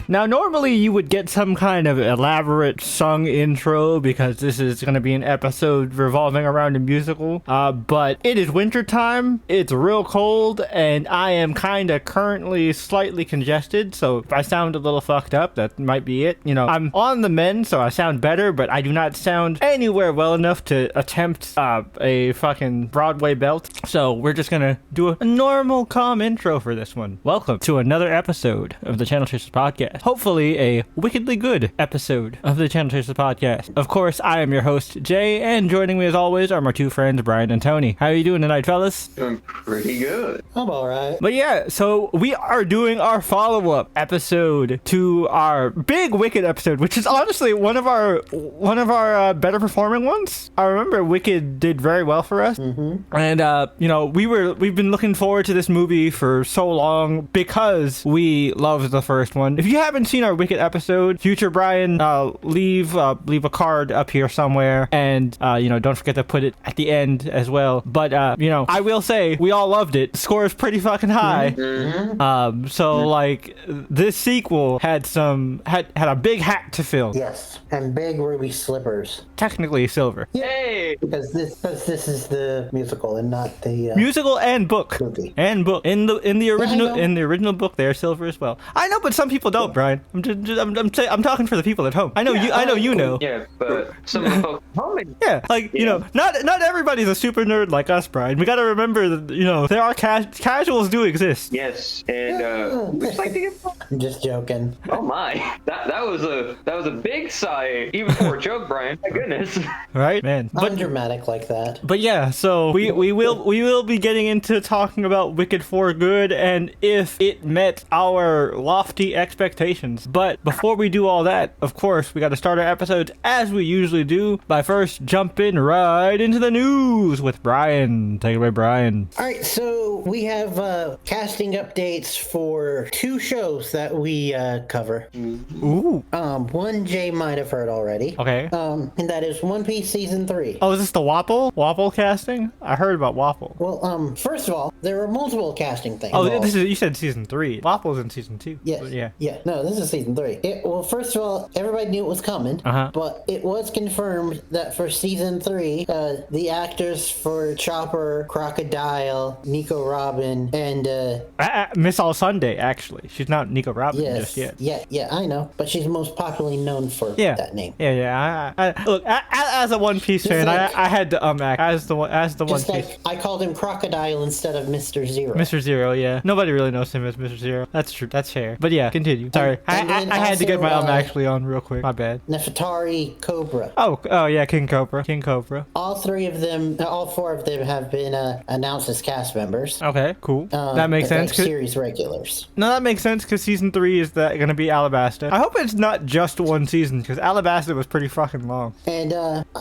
Now, normally you would get some kind of elaborate sung intro because this is going to be an episode revolving around a musical. But it is wintertime, it's real cold, and I am kind of currently slightly congested. So if I sound a little fucked up, that might be it. You know, I'm on the mend, so I sound better, but I do not sound anywhere well enough to attempt a fucking Broadway belt. So we're just going to do a normal, calm intro for this one. Welcome to another episode of the Channel Chasers Podcast. Hopefully a wickedly good episode of the Channel Chasers Podcast. Of course, I am your host, Jay, and joining me as always are my two friends, Brian and Tony. How are you doing tonight, fellas? Doing pretty good. I'm alright. But yeah, so we are doing our follow-up episode to our big Wicked episode, which is honestly one of our better performing ones. I remember Wicked did very well for us. And you know, we've been looking forward to this movie for so long because we loved the first one. If you haven't seen our Wicked episode, future Brian, leave a card up here somewhere, and you know, don't forget to put it at the end as well. But you know, I will say we all loved it. The score is pretty fucking high. So like this sequel had a big hat to fill. Yes, and big ruby slippers. Technically silver. Hey! Because this is the musical and not the Musical and book. movie. And book in the original I know. in the original book they're silver as well. I know, but some people don't, Brian. I'm talking for the people at home. I know you know. Yeah, but some of the folks at home. Yeah, like you know, not everybody's a super nerd like us, Brian. We got to remember that you know there are casuals do exist. Yes, and we just like to get. I'm just joking. Oh my, that was a big sigh, even for a joke, Brian. My goodness. Right, man. But Undramatic like that. But yeah, so we will be getting into talking about Wicked for good and if it met our lofty expectations. But before we do all that, of course, we got to start our episodes as we usually do by first jumping right into the news with Brian. Take it away, Brian. Alright, so we have casting updates for two shows that we cover. Ooh. One Jay might have heard already. Okay. And that is One Piece Season 3. Oh, is this the Wapple casting? I heard about Wapple. Well, first of all, there are multiple casting things. Oh, involved. you said season 3. Wapple's in season 2. Yes. But yeah. Yeah. No, this is season 3. Well, first of all, everybody knew it was coming, but it was confirmed that for season 3, the actors for Chopper, Crocodile, Nico Robin, and Miss All Sunday, actually. She's not Nico Robin just yet. Yeah, I know, but she's most popularly known for that name. Yeah. Look, as a One Piece fan, like- I had to act as the One Just Piece. like I called him Crocodile instead of Mr. Zero. Mr. Zero, yeah. Nobody really knows him as Mr. Zero. That's true. That's fair. But yeah, continue. Sorry, and then I had to get my also, actually on real quick. My bad. Nefertari Cobra. Oh yeah, King Cobra. All four of them have been announced as cast members. Okay, cool. That makes as, sense. Like, series regulars. No, that makes sense because season 3 is going to be Alabasta. I hope it's not just one season because Alabasta was pretty fucking long. And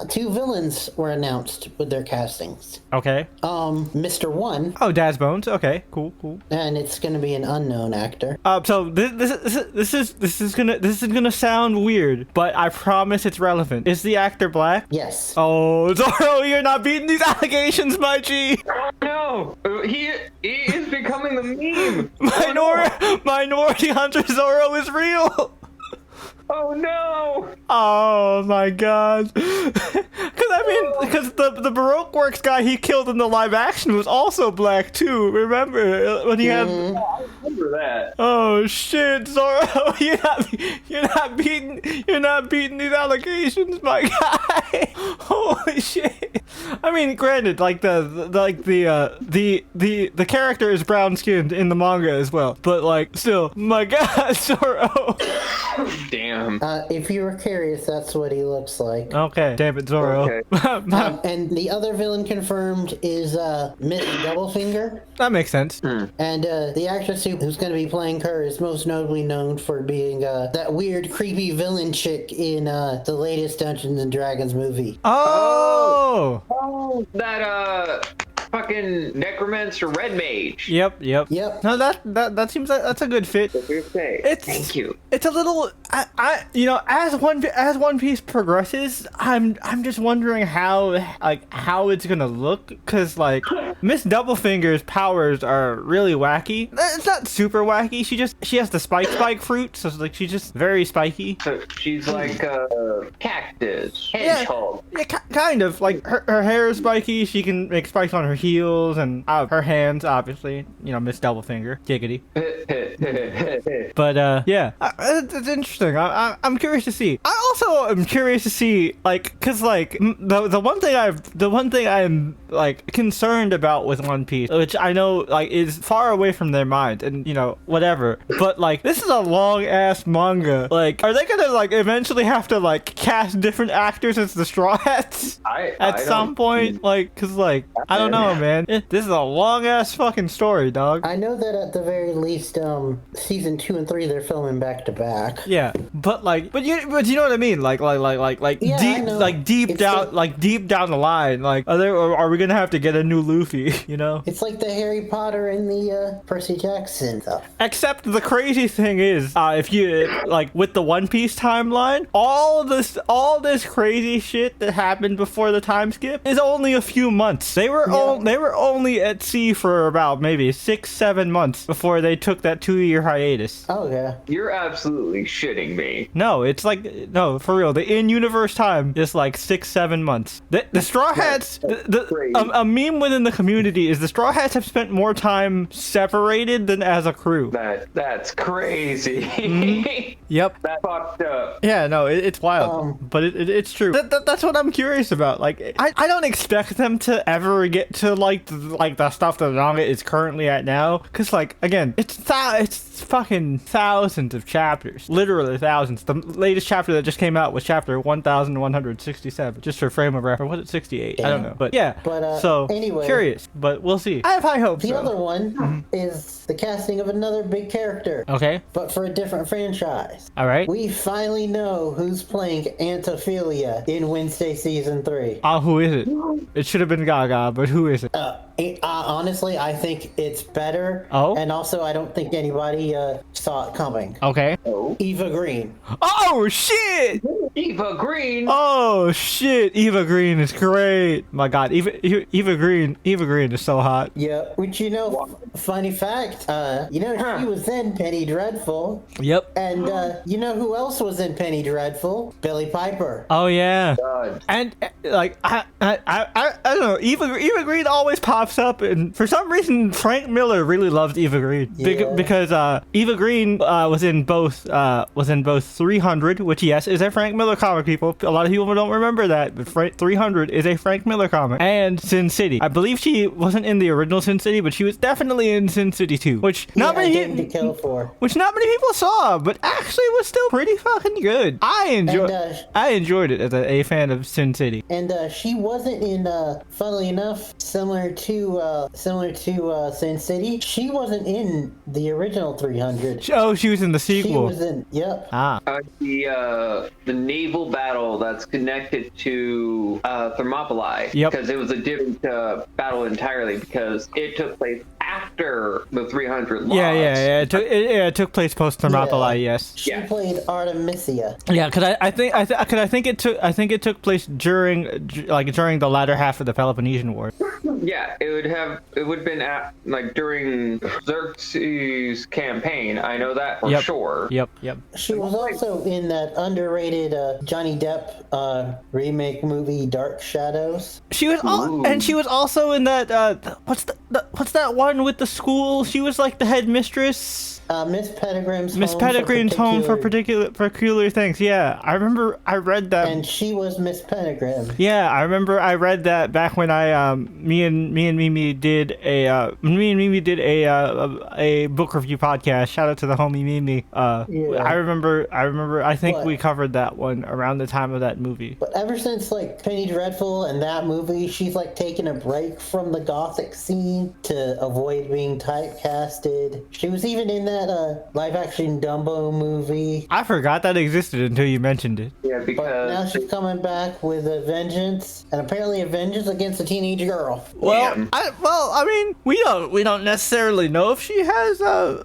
two villains were announced with their castings. Okay. Mr. One, Oh, Daz Bones. Okay, cool. and it's going to be an unknown actor. So this is gonna sound weird, but I promise it's relevant. Is the actor black? Yes. Oh, Zoro, you're not beating these allegations, my G. No, he is becoming the meme. Minority Hunter Zoro is real. Oh no! Oh my god. Because the Baroque Works guy he killed in the live action was also black too. Remember when he had? I remember that. Oh shit, Zoro, you're not beating these allegations, my guy. Holy shit. I mean, granted, like the character is brown skinned in the manga as well, but like still, my god, Zoro. Damn. If you were curious, that's what he looks like. Okay, damn it, Zoro. Okay. And the other villain confirmed is Miss Doublefinger. That makes sense. And the actress who's going to be playing her is most notably known for being that weird, creepy villain chick in the latest Dungeons and Dragons movie. Oh. Oh, that fucking necromancer red mage. Yep. No, that seems like that's a good fit. Thank you. It's a little, I you know, as One Piece progresses, I'm just wondering how it's gonna look, cause like Miss Doublefinger's powers are really wacky. It's not super wacky. She has the spike fruit, so it's like she's just very spiky. So she's like a cactus, hedgehog. Yeah, kind of. Like her hair is spiky. She can make spikes on her heels and her hands, obviously. You know, Miss Doublefinger, giggity. But yeah, it's interesting. I'm curious to see. I also am curious to see, like, cause like the one thing I'm like concerned about with One Piece, which I know like is far away from their mind, and you know whatever. But like this is a long ass manga. Like, are they gonna like eventually have to like cast different actors as the Straw Hats at some point? Like, cause like I don't know, man. This is a long ass fucking story, dog. I know that at the very least, season 2 and 3 they're filming back to back. Yeah, but you know what I mean? Like Yeah, deep down the line, like are we gonna have to get a new Luffy? You know? It's like the Harry Potter and the Percy Jackson stuff. Except the crazy thing is, if you like with the One Piece timeline, all this crazy shit that happened before the time skip is only a few months. They were only at sea for about maybe 6-7 months before they took that 2-year hiatus. Oh yeah. You're absolutely shitting me. No, it's like no, for real. The in-universe time is like 6-7 months. The Straw Hats, a meme within the community is the Straw Hats have spent more time separated than as a crew. That's crazy. Mm-hmm. Yep. That's fucked up. Yeah, no, it's wild, but it's true. That's what I'm curious about. Like, I don't expect them to ever get to like the stuff that the manga is currently at now, because like again, it's fucking thousands of chapters, literally thousands. The latest chapter that just came out was chapter 1167, just for frame of reference. Was it 68? I don't know, but yeah. But so anyway, curious, but we'll see. I have high hopes. The other one is the casting of another big character. Okay. But for a different franchise. All right. We finally know who's playing Antophilia in Wednesday season 3. Who is it? It should have been Gaga, but who is it? Honestly, I think it's better. Oh. And also, I don't think anybody saw it coming. Okay. Eva Green. Oh shit! Eva Green. Oh shit! Eva Green is great. My God, Eva Green is so hot. Yeah. Which funny fact. She was in Penny Dreadful. Yep. And you know who else was in Penny Dreadful? Billy Piper. Oh yeah. God. And like I don't know. Eva Green always pops up, and for some reason Frank Miller really loved Eva Green because Eva Green was in both 300, which yes is a Frank Miller comic. People, a lot of people don't remember that, but 300 is a Frank Miller comic, and Sin City. I believe she wasn't in the original Sin City, but she was definitely in Sin City 2, which not many people saw, but actually was still pretty fucking good. I enjoyed it as a fan of Sin City. And she wasn't in funnily enough, similar to Sin City, she wasn't in the original 300. Oh, she was in the sequel. She was in, yep. The naval battle that's connected to Thermopylae. Yep. Because it was a different battle entirely, because it took place after the 300 loss. Yeah. It took place post Thermopylae. Yeah. Yes. She played Artemisia. Yeah, because I think it took place during the latter half of the Peloponnesian War. Yeah, it would have been during Xerxes' campaign. I know that for sure. Yep. She was also in that underrated Johnny Depp remake movie Dark Shadows. She was and she was also in that what's that one with the school? She was like the headmistress. Miss Pettigrim's Home for Peculiar Things. Yeah, I remember I read that. And she was Miss Pettigrim. Yeah, I remember I read that back when me and Mimi did a book review podcast. Shout out to the homie Mimi. I remember. I think we covered that one around the time of that movie. But ever since like Penny Dreadful and that movie, she's like taken a break from the gothic scene to avoid being typecasted. She was even in that that live action Dumbo movie. I forgot that existed until you mentioned it. Yeah, But because now she's coming back with a vengeance, and apparently a vengeance against a teenage girl. Well, I mean, we don't necessarily know if she has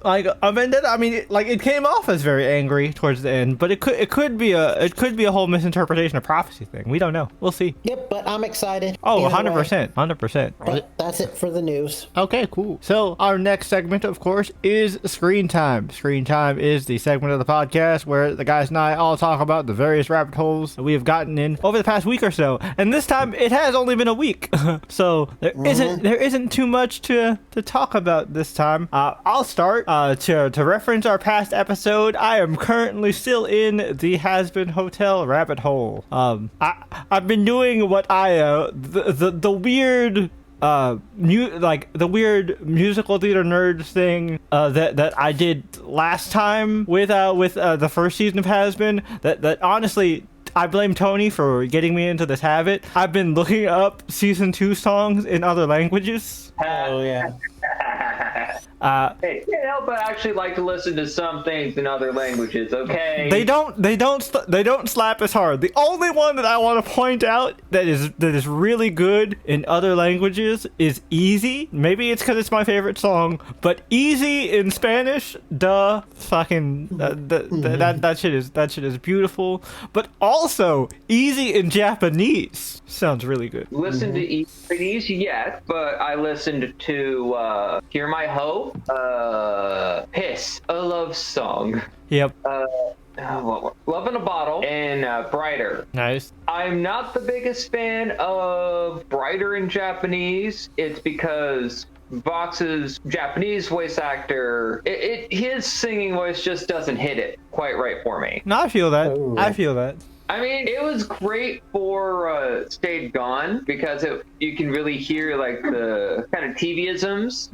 like a vendetta. I mean, it came off as very angry towards the end, but it could be a whole misinterpretation of prophecy thing. We don't know. We'll see. Yep, but I'm excited. Oh, Either way. 100%. But that's it for the news. Okay, cool. So our next segment, of course, is Screen Time. Screen Time is the segment of the podcast where the guys and I all talk about the various rabbit holes that we have gotten in over the past week or so. And this time, it has only been a week, so there isn't too much to talk about this time. I'll start to reference our past episode. I am currently still in the Has-Been Hotel rabbit hole. I've been doing what the weird the weird musical theater nerd thing that I did last time with the first season of Has-Been. That honestly, I blame Tony for getting me into this habit. I've been looking up season 2 songs in other languages. Oh yeah. Hey, can't help but actually like to listen to some things in other languages. Okay. They don't slap as hard. The only one that I want to point out that is really good in other languages is Easy. Maybe it's because it's my favorite song, but Easy in Spanish, fucking that shit is beautiful. But also Easy in Japanese sounds really good. Listen to Japanese yet, but I listened to Hear My Hope. Piss, a love song. Yep. Love in a Bottle, and Brighter. Nice. I'm not the biggest fan of Brighter in Japanese. It's because Vox's Japanese voice actor, his singing voice just doesn't hit it quite right for me. No, I feel that. Ooh. I feel that. I mean, it was great for Stayed Gone because you can really hear like the kind of TV-isms,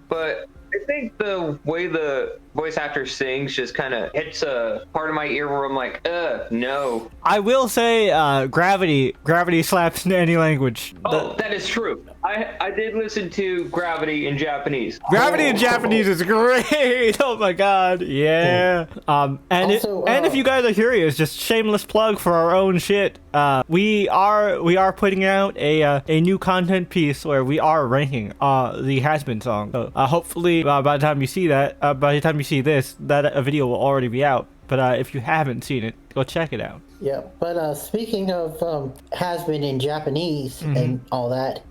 but I think the way the voice actor sings just kind of hits a part of my ear where I'm like, no. I will say, Gravity slaps in any language. That is true. I did listen to Gravity in Japanese. Gravity in Japanese is great. Oh my god, yeah. And if you guys are curious, just shameless plug for our own shit. We are putting out a new content piece where we are ranking the Has-Been song. So hopefully by the time you see that, by the time you see this, that a video will already be out. But if you haven't seen it, go check it out. Yeah, but speaking of Has-Been in Japanese and all that,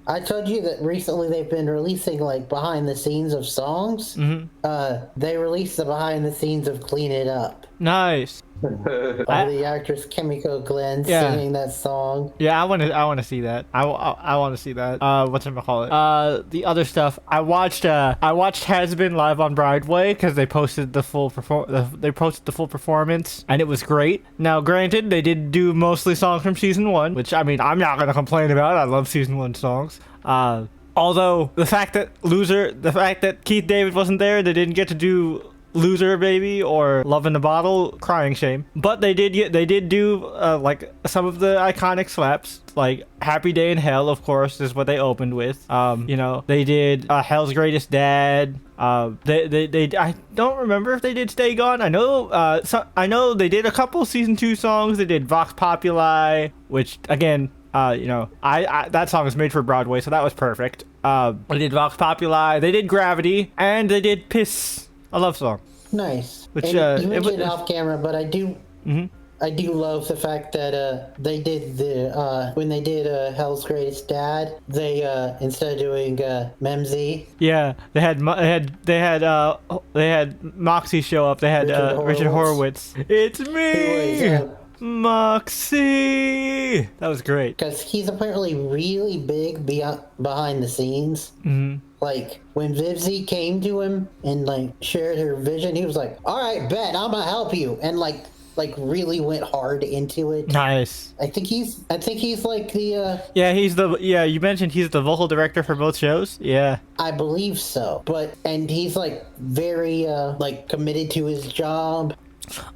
I told you that recently they've been releasing like behind the scenes of songs. They released the behind the scenes of Clean It Up. Nice. The actress Kimiko Glenn singing that song. Yeah, I want to see that. I want to see that. Whatchamacallit? The other stuff. I watched Has-Been live on Broadway because they posted the full performance, and it was great. Now, granted, they did do mostly songs from season 1, which I mean I'm not gonna complain about. I love season 1 songs. Although the fact that Keith David wasn't there, they didn't get to do Loser Baby or Love in a Bottle, crying shame. But they did do like some of the iconic slaps, like Happy Day in Hell, of course, is what they opened with. They did Hell's Greatest Dad. I don't remember if they did Stay Gone. I know they did a couple season 2 songs. They did Vox Populi, which again, that song was made for Broadway, so that was perfect. They did Vox Populi, they did Gravity, and they did Piss, a love song. Nice. Which you mentioned it off camera, but I do love the fact that they did when they did Hell's Greatest Dad, they instead of doing Memsy. Yeah, they had Moxie show up. They had Richard Horowitz. It's me, Moxie. That was great. Because he's apparently really big behind the scenes. Like, when Vivzie came to him and, like, shared her vision, he was like, all right, bet, I'm gonna help you. And, like really went hard into it. Nice. I think he's like the you mentioned he's the vocal director for both shows. Yeah, I believe so. And he's like very like committed to his job.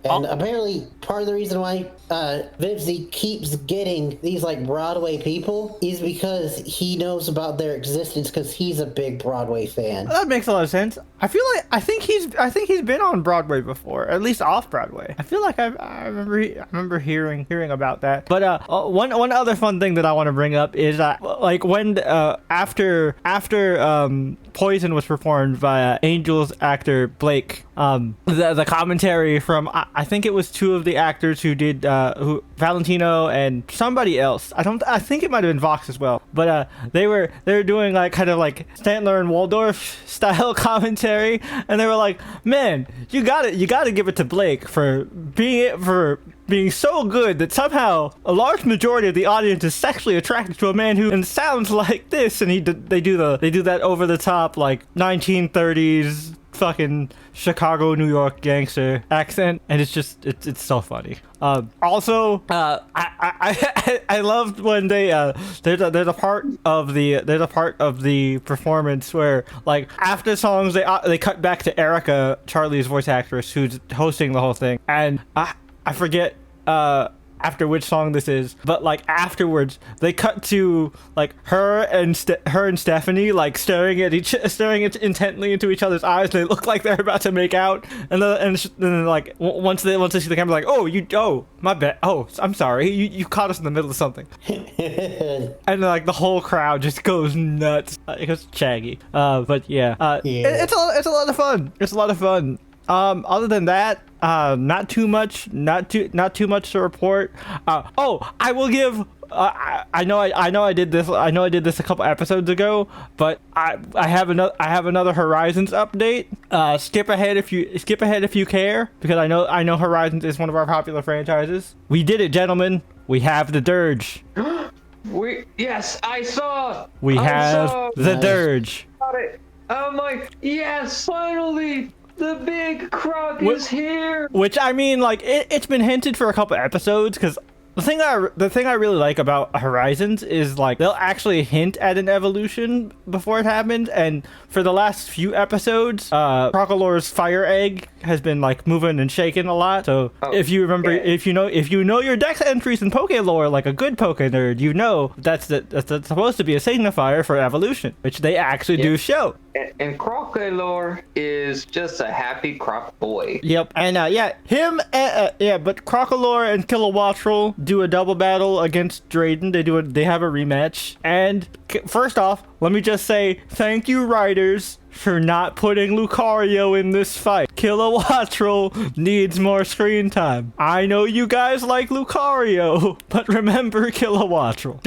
And apparently, part of the reason why Vivzy keeps getting these like Broadway people is because he knows about their existence because he's a big Broadway fan. That makes a lot of sense. I think he's been on Broadway before, at least off Broadway. I feel like I remember hearing about that. But one other fun thing that I want to bring up is like when after Poison was performed by Angels actor Blake, the commentary from I think it was two of the actors who did Valentino and somebody else. I think it might have been Vox as well. But they were doing like kind of like Stantler and Waldorf style commentary, and they were like, "Man, you got to give it to Blake for being so good that somehow a large majority of the audience is sexually attracted to a man who sounds like this." And they do that over the top like 1930s fucking Chicago, New York gangster accent, and it's so funny. Also, I loved when there's a part of the performance where like after songs they cut back to Erica, Charlie's voice actress, who's hosting the whole thing, and I forget after which song this is, but like afterwards they cut to like her and Stephanie like staring intently into each other's eyes. They look like they're about to make out, and then like once they see the camera, like, oh my bad, oh I'm sorry, you caught us in the middle of something. And like the whole crowd just goes nuts. It goes Shaggy. But yeah, it's a lot of fun. It's a lot of fun. Other than that, not too much to report. I will give. I know I did this a couple episodes ago, but I have another Horizons update. Skip ahead if you care, because I know Horizons is one of our popular franchises. We did it, gentlemen. We have the Dirge. Yes, I saw. We have the Dirge. Got it. I'm like, yes, finally. The big croc is here. Which, I mean, like, it's been hinted for a couple episodes, because the thing I really like about Horizons is like they'll actually hint at an evolution before it happens, and for the last few episodes, Crocolore's fire egg has been like moving and shaking a lot. So if you remember, if you know your Dex entries in Pokelore like a good Poke nerd, you know that's supposed to be a signifier for evolution, which they actually do show. And Crocolore is just a happy croc boy. Yep, and but Crocolore and Kilowattrel do a double battle against Drayden. They have a rematch. And first off, let me just say thank you, writers, for not putting Lucario in this fight. Kilowattrel needs more screen time. I know you guys like Lucario, but remember Kilowattrel.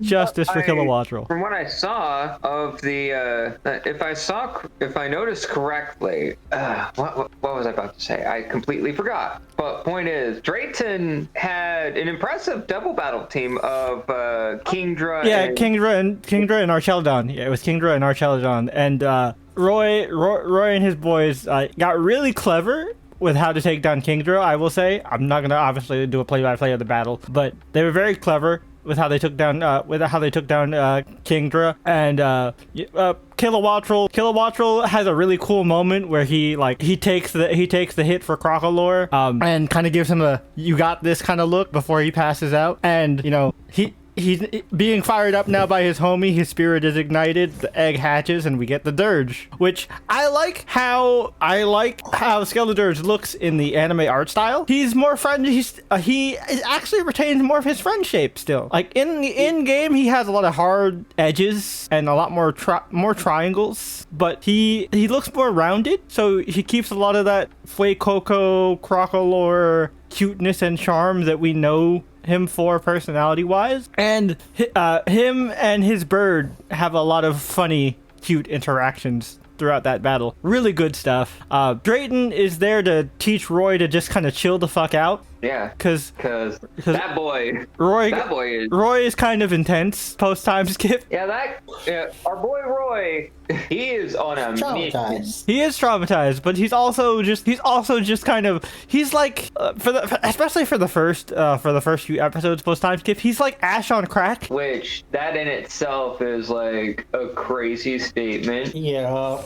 Justice for Kilowattrel. From what I saw of the, if I noticed correctly, what was I about to say? I completely forgot. But point is, Drayton had an impressive double battle team of Kingdra. Yeah, Kingdra and Archeladon. Yeah, it was Kingdra and Archeladon, and Roy and his boys got really clever with how to take down Kingdra. I will say, I'm not gonna obviously do a play-by-play of the battle, but they were very clever with how they took down Kingdra. And Kilowattrel has a really cool moment where he takes the hit for Crocolore and kind of gives him a "you got this" kind of look before he passes out. And he's being fired up now by his homie. His spirit is ignited. The egg hatches, and we get the Dirge, which I like how Skeledirge looks in the anime art style. He's more friendly. He actually retains more of his friend shape still. Like in game, he has a lot of hard edges and a lot more triangles, but he looks more rounded. So he keeps a lot of that Fuecoco, Crocolore cuteness and charm that we know him for personality-wise. And him and his bird have a lot of funny, cute interactions throughout that battle. Really good stuff. Drayton is there to teach Roy to just kind of chill the fuck out. Yeah. Because that boy is. Roy is kind of intense post time skip. Yeah, our boy Roy, he is on a Traumatized. He is traumatized, but he's also just kind of, he's like especially for the first few episodes post time skip, he's like Ash on crack. Which that in itself is like a crazy statement. Yeah.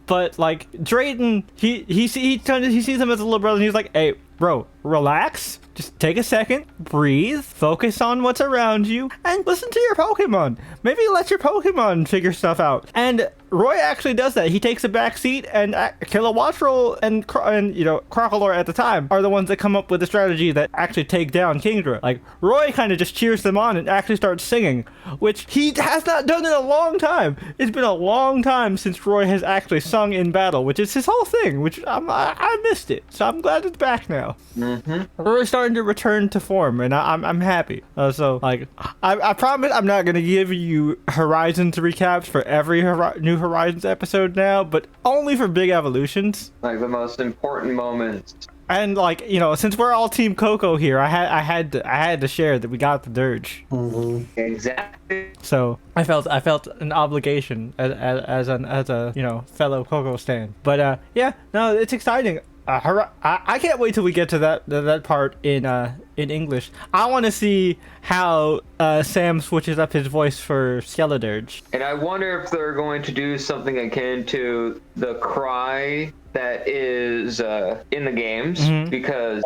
But like Drayton, he sees him as a little brother, and he's like, hey, bro, relax. Just take a second, breathe, focus on what's around you, and listen to your Pokemon. Maybe let your Pokemon figure stuff out. And Roy actually does that. He takes a back seat, and Kilowattrel and Crocodile at the time are the ones that come up with the strategy that actually take down Kingdra. Like, Roy kind of just cheers them on and actually starts singing, which he has not done in a long time. It's been a long time since Roy has actually sung in battle, which is his whole thing, which I missed it. So I'm glad it's back now. Mm-hmm. Roy's starting to return to form, and I'm happy. So like, I promise I'm not gonna give you Horizons recaps for every new Horizons episode now, but only for big evolutions, like the most important moments. And like, since we're all Team Coco here, I had to share that we got the Dirge. Mm-hmm. Exactly. So I felt an obligation as a fellow Coco stan. But yeah, no, it's exciting. I can't wait till we get to that part in English. I want to see how Sam switches up his voice for Skeledirge. And I wonder if they're going to do something akin to the cry that is in the games, because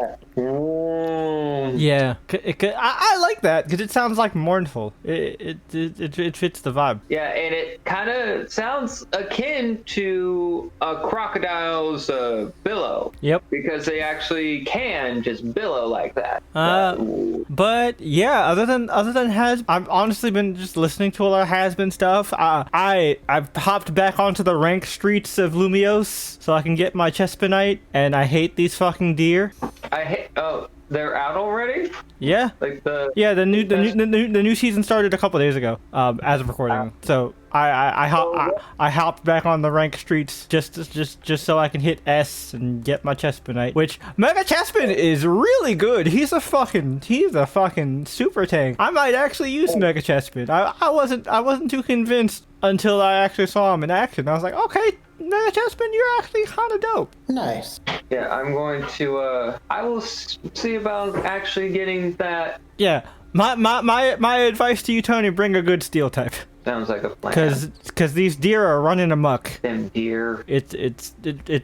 yeah, I like that because it sounds like mournful. It fits the vibe. Yeah, and it kind of sounds akin to a crocodile's billow. Yep. Because they actually can just billow like that. But yeah, other than I've honestly been just listening to a lot of Has-Been stuff. I've hopped back onto the ranked streets of Lumiose so I can get my Chespinite, and I hate these fucking deer. They're out already? Yeah. Like the new season started a couple days ago, as of recording. So I hopped back on the ranked streets just so I can hit S and get my Chespinite, which Mega Chespin is really good. He's a fucking super tank. I might actually use Mega Chespin. I wasn't too convinced until I actually saw him in action. I was like, okay, Mega Chespin, you're actually kind of dope. Nice. Yeah, I'm going to I will see about actually getting that. Yeah. My advice to you, Tony, bring a good steel type. Sounds like a plan. Because these deer are running amok. Them deer. It's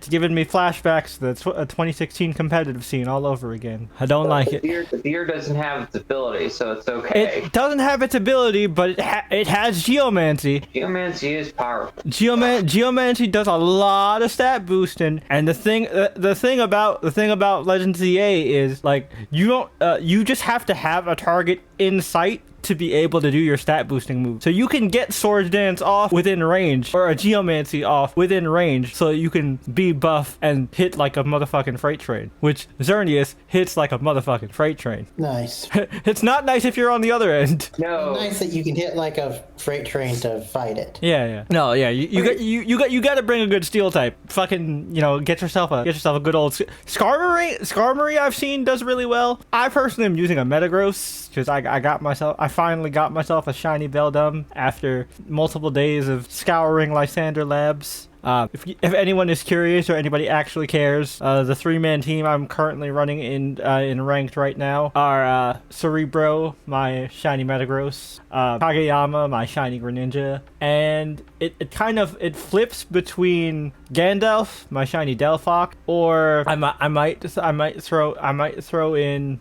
giving me flashbacks to the 2016 competitive scene all over again. I don't like it. The deer doesn't have its ability, so it's okay. It doesn't have its ability, but it has Geomancy. Geomancy is powerful. Geomancy does a lot of stat boosting, and the thing about Legends ZA is like you just have to have a target in sight to be able to do your stat boosting move. So you can get Swords Dance off within range, or a Geomancy off within range, so you can be buff and hit like a motherfucking freight train, which Xerneas hits like a motherfucking freight train. Nice. It's not nice if you're on the other end. No. Nice that you can hit like a freight train to fight it. Yeah. No, yeah. You got to bring a good steel type. Fucking, get yourself a good old Skarmory. I've seen does really well. I personally am using a Metagross because I finally got myself a shiny Beldum after multiple days of scouring Lysander Labs. If anyone is curious or anybody actually cares, the 3-man team I'm currently running in ranked right now are Cerebro, my shiny Metagross, Kageyama, my shiny Greninja, and it flips between Gandalf, my shiny Delphox, or I might throw in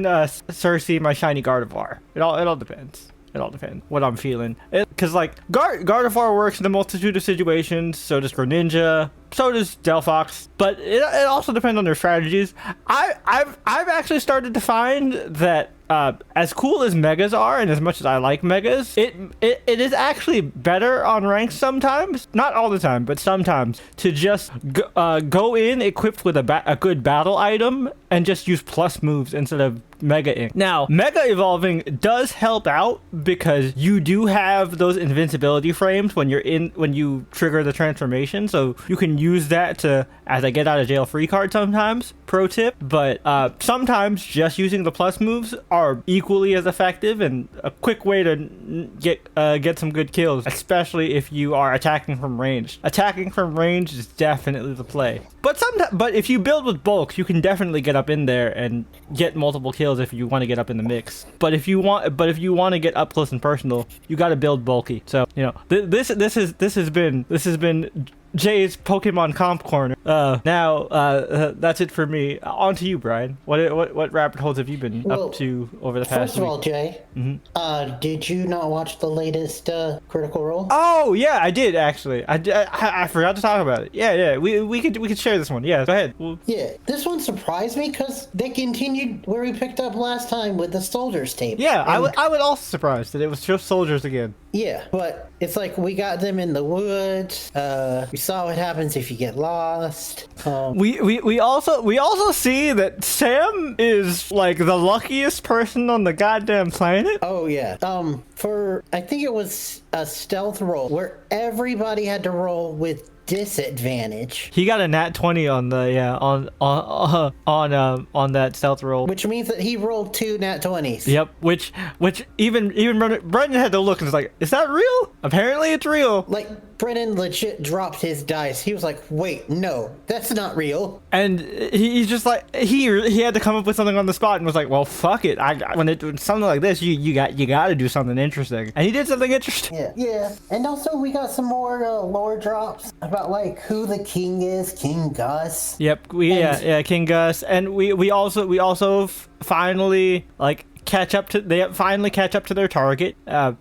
Cersei, my shiny Gardevoir. It all depends. It all depends what I'm feeling. Because like Gardevoir works in a multitude of situations. So does Greninja. So does Delphox. But it also depends on their strategies. I've actually started to find that as cool as Megas are, and as much as I like Megas, it is actually better on ranks sometimes. Not all the time, but sometimes, to just go in equipped with a good battle item and just use plus moves instead of Mega Ink. Now, Mega Evolving does help out because you do have those invincibility frames when you trigger the transformation, so you can use that to as a get out of jail free card sometimes. Pro tip, but sometimes just using the plus moves are equally as effective and a quick way to get some good kills, especially if you are attacking from range. Attacking from range is definitely the play. But if you build with bulk, you can definitely get up in there and get multiple kills if you want to get up in the mix. But if you want to get up close and personal, you got to build bulky. So this has been Jay's Pokemon Comp Corner. Now that's it for me. On to you, Brian. What rabbit holes have you been up to over the past week? First of all, Jay, did you not watch the latest Critical Role? Oh yeah, I did actually. I forgot to talk about it. Yeah. We could share this one. Yeah, go ahead. Yeah, this one surprised me because they continued where we picked up last time with the soldiers tape. Yeah, I would also surprised that it was just soldiers again. Yeah, but it's like we got them in the woods. We saw what happens if you get lost. We also see that Sam is like the luckiest person on the goddamn planet. Oh yeah. I think it was a stealth roll where everybody had to roll with disadvantage. He got a nat 20 on the on that stealth roll, which means that he rolled 2 nat 20s. Yep, which even Brendan had to look and was like, is that real? Apparently it's real. Like Brennan legit dropped his dice. He was like, wait, no, that's not real. And he's just like, he had to come up with something on the spot and was like, well, fuck it. When it's something like this, you got to do something interesting. And he did something interesting. Yeah. And also we got some more lore drops about like who the king is, King Gus. Yep. King Gus. And we also finally like they finally catch up to their target,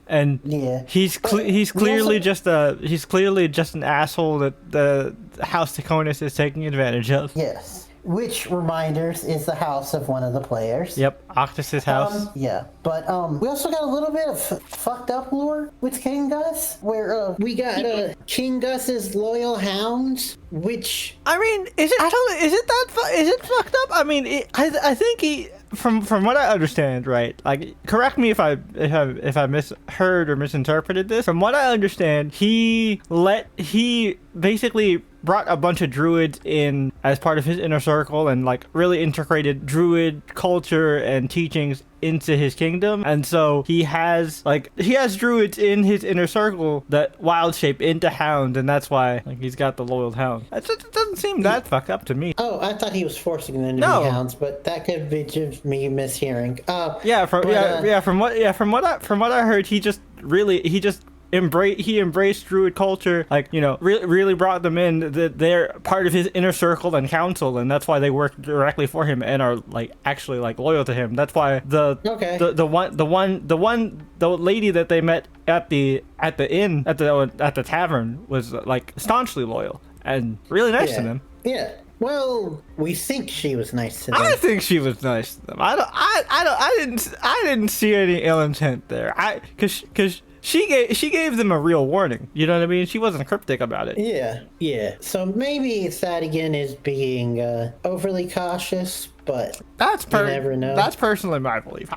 and he's clearly just an asshole that the House Taconis is taking advantage of. Yes. Which, reminders, is the house of one of the players. Yep, Octus's house. Yeah, but we also got a little bit of fucked up lore with King Gus, where we got King Gus's loyal hounds, which I mean, is it fucked up? I mean, I think he. From what I understand, right? Like, correct me if I misheard or misinterpreted this. From what I understand, he basically brought a bunch of druids in as part of his inner circle and like really integrated druid culture and teachings into his kingdom. And so he has druids in his inner circle that wild shape into hounds, and that's why like he's got the loyal hound. It doesn't seem that fucked up to me. Oh, I thought he was forcing them to be hounds, but that could be just me mishearing. From what I heard, he embraced druid culture, like, really brought them in. They're part of his inner circle and council, and that's why they work directly for him and are like actually like loyal to him. That's why the lady that they met at the inn at the tavern was like staunchly loyal and really nice to them. Yeah. Well, we think she was nice to them. I think she was nice to them. I didn't see any ill intent there. Because she gave them a real warning. You know what I mean? She wasn't cryptic about it. Yeah. So maybe Thad again is being overly cautious, but you never know. That's personally my belief.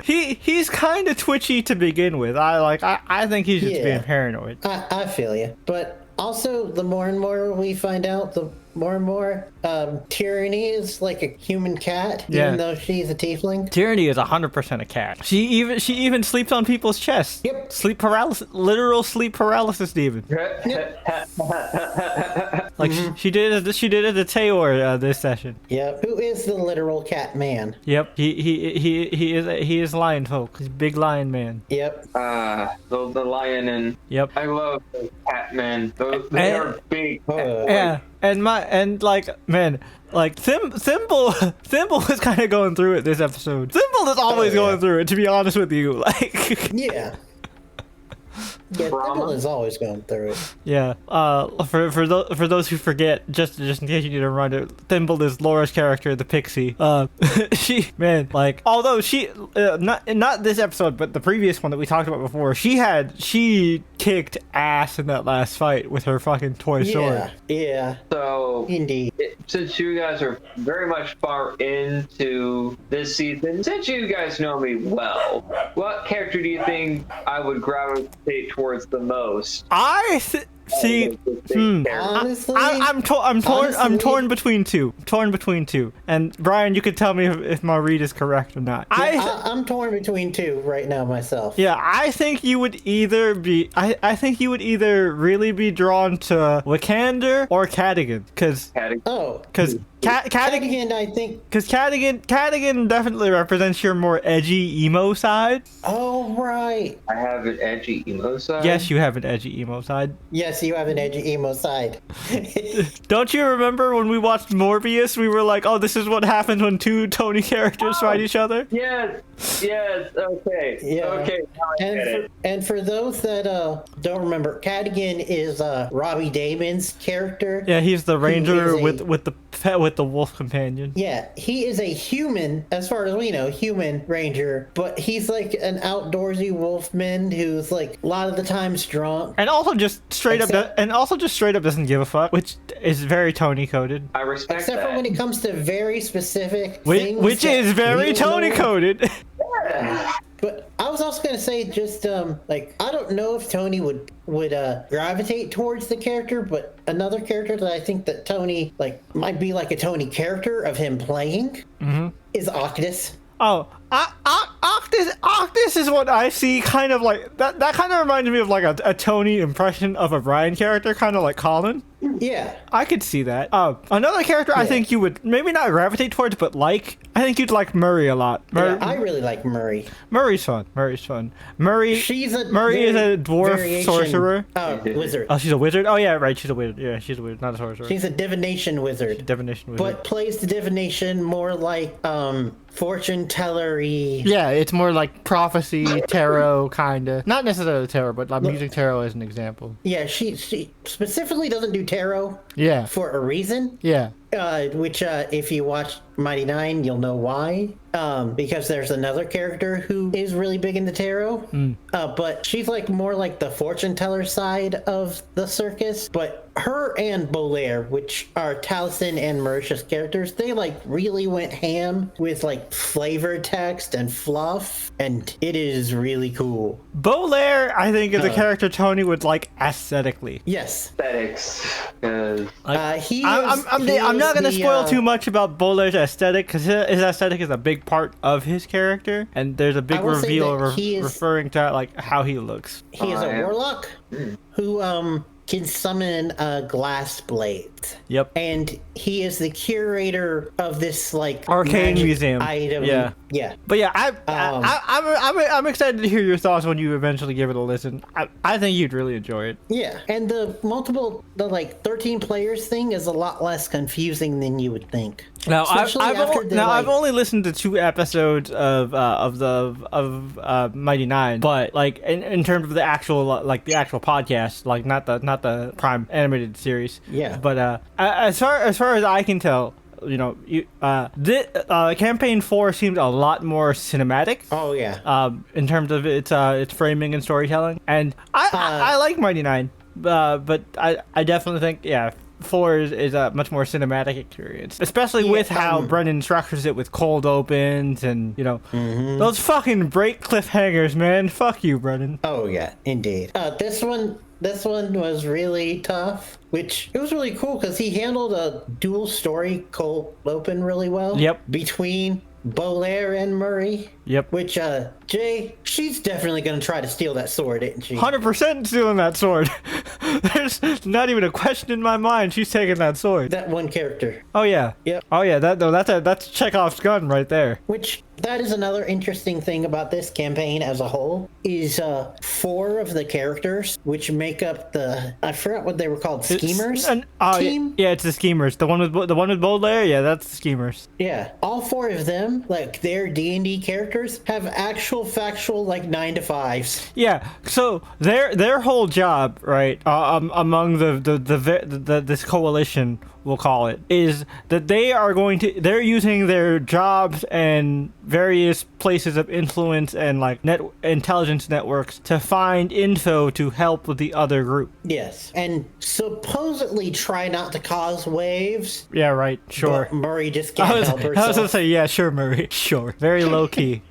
He's kind of twitchy to begin with. I think he's just being paranoid. I feel you, but also the more and more we find out, the more and more Tyranny is like a human cat, even though she's a tiefling. Tyranny is 100% a cat. She even sleeps on people's chests. Yep. Sleep paralysis, literal sleep paralysis demon. Like she did it at the Tayor this session. Yep. Who is the literal cat man? Yep. He is lion folk. He's big lion man. Yep. The lion and yep. I love the cat man. They are big. Yeah. Thimble is kind of going through it this episode. Thimble is always going through it, to be honest with you. Like, yeah. Yeah, Thimble is always going through it. Yeah. For those who forget, just in case you need a reminder, Thimble is Laura's character, the pixie. Although she not this episode, but the previous one that we talked about before, she kicked ass in that last fight with her fucking toy sword. Yeah. So indeed. Since you guys are very much far into this season, since you guys know me well, what character do you think I would gravitate towards the most? See, Honestly, I'm torn between two. And Brian, you could tell me if my read is correct or not. I'm torn between two right now myself. Yeah, I think you would either be. I think you would either really be drawn to Wakander or Cadigan, because Cadigan, I think. Because Cadigan definitely represents your more edgy emo side. Oh, right. I have an edgy emo side. Yes, you have an edgy emo side. Yes, you have an edgy emo side. Don't you remember when we watched Morbius? We were like, "Oh, this is what happens when two Tony characters fight each other." Yes. Okay. Yeah. Okay. Now I get it. And for those that don't remember, Cadigan is Robbie Damon's character. Yeah, he's the ranger is with the wolf companion. Yeah, he is a human, as far as we know, human ranger, but he's like an outdoorsy wolfman who's like a lot of the times drunk. And also just straight up doesn't give a fuck, which is very Tony coded. I respect Except that. for when it comes to very specific things. Which that is very we don't Tony know. coded. But I was also gonna say, just like, I don't know if Tony would gravitate towards the character, but another character that I think that Tony might be like a Tony character of him playing is Octus. Oh, Octus is what I see kind of like that. That kind of reminds me of like a Tony impression of a Brian character, kind of like Colin. Yeah. I could see that. Another character I think you would maybe not gravitate towards, but I think you'd like Murray a lot. I really like Murray. Murray's fun. Murray is a dwarf variation. sorcerer. Wizard. Oh, she's a wizard? Oh, yeah, right. She's a wizard. Yeah, she's a wizard, not a sorcerer. She's a divination wizard. Divination wizard. But plays the divination more like fortune tellery. Yeah, it's more like prophecy, tarot, kind of. Not necessarily tarot, but I'm using tarot as an example. Yeah, she specifically doesn't do tarot. Yeah. For a reason. Yeah. Which if you watch Mighty Nine, you'll know why. Because there's another character who is really big into tarot. But she's more like the fortune teller side of the circus. But her and Bolaire, which are Taliesin and Marisha's characters, they really went ham with flavor text and fluff, and it is really cool. Bolaire, I think, is a character Tony would like aesthetically. Yes. Aesthetics. I'm not going to spoil too much about Bolaire's aesthetic, because his aesthetic is a big part of his character, and there's a big reveal referring to how he looks. He is a warlock who can summon glass blades. Yep. And he is the curator of this arcane museum item. Yeah. But yeah, I'm excited to hear your thoughts when you eventually give it a listen. I think you'd really enjoy it. Yeah, and the 13 players thing is a lot less confusing than you would think. Now I've only listened to 2 episodes of Mighty Nine, but in terms of the actual podcast, not the Prime animated series. Yeah. But as far as I can tell, campaign 4 seemed a lot more cinematic. Oh yeah. In terms of its framing and storytelling, and I like Mighty Nine, but I definitely think 4 is a much more cinematic experience, especially with how Brennan structures it with cold opens and those fucking break cliffhangers, man. Fuck you, Brennan. Oh yeah, indeed. This one was really tough, which it was really cool because he handled a dual story cold open really well. Yep. Between Bolaire and Murray. Yep. Which, Jay, she's definitely going to try to steal that sword, isn't she? 100% stealing that sword. There's not even a question in my mind. She's taking that sword. That one character. Oh, yeah. Yep. Oh, yeah. That's Chekhov's gun right there. Which, that is another interesting thing about this campaign as a whole, is 4 of the characters, which make up I forgot what they were called, schemers team? Yeah, it's the schemers. The one with Baudelaire, yeah, that's the schemers. Yeah. All 4 of them, their D&D characters, have actual factual 9 to 5s. Yeah, so their whole job, right, among this coalition, we'll call it, is that they're using their jobs and various places of influence and intelligence networks to find info to help with the other group. Yes, and supposedly try not to cause waves. Yeah, right, sure. But Murray just can't help herself. I was gonna say, yeah, sure, Murray, sure. Very low key.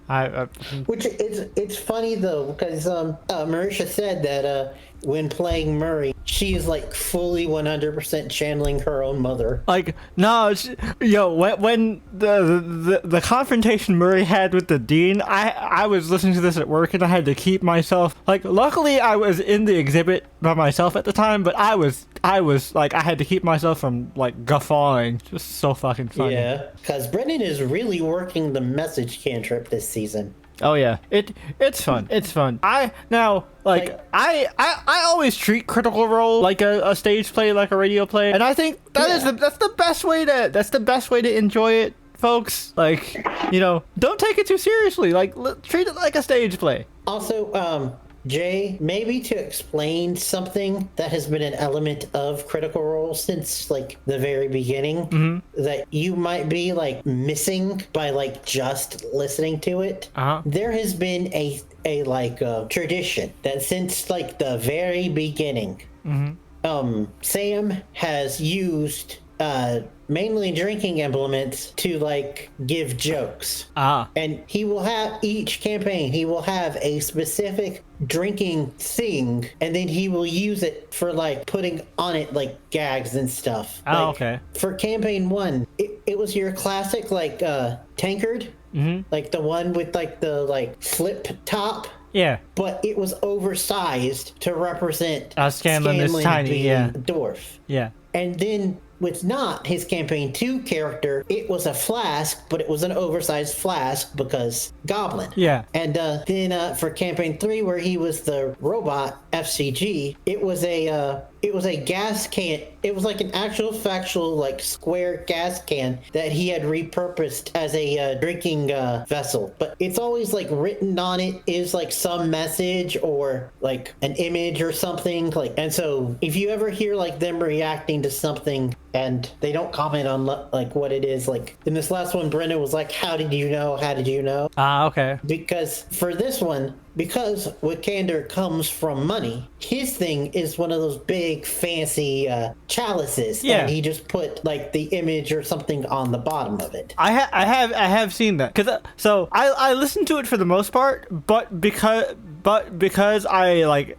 Which it's funny though, because Marisha said that when playing Murray, she is like fully 100% channeling her own mother. Like, no, when the confrontation Murray had with the dean, I was listening to this at work and I had to keep myself, like, luckily I was in the exhibit by myself at the time, but I was like, I had to keep myself from like guffawing. Just so fucking funny. Yeah, because Brennan is really working the message cantrip this season. Oh yeah, it's fun. It's fun. I always treat Critical Role like a stage play, like a radio play, and I think that's the best way to enjoy it, folks. Like, don't take it too seriously. Like, treat it like a stage play. Also, Jay, maybe to explain something that has been an element of Critical Role since like the very beginning, that you might be like missing by like just listening to it. There has been a tradition that since like the very beginning, Sam has used mainly drinking implements to like give jokes. And he will have each campaign, he will have a specific drinking thing, and then he will use it for like putting on it like gags and stuff. Okay. For campaign 1, it was your classic like tankard, like the one with like the like flip top. Yeah. But it was oversized to represent Scanlan is tiny, being yeah. a dwarf. Yeah. And then with Not, his campaign 2 character, it was a flask, but it was an oversized flask because goblin. Yeah. And then for campaign 3, where he was the robot FCG, it was a gas can. It was like an actual factual like square gas can that he had repurposed as a drinking vessel. But it's always like written on it is like some message or like an image or something. Like, and so if you ever hear like them reacting to something and they don't comment on like what it is, like in this last one, Brennan was like, "How did you know? How did you know?" Okay. Because for this one, because Wikander comes from money, his thing is one of those big fancy chalices. Yeah. And he just put like the image or something on the bottom of it. I have seen that, because so I listen to it for the most part, but because I like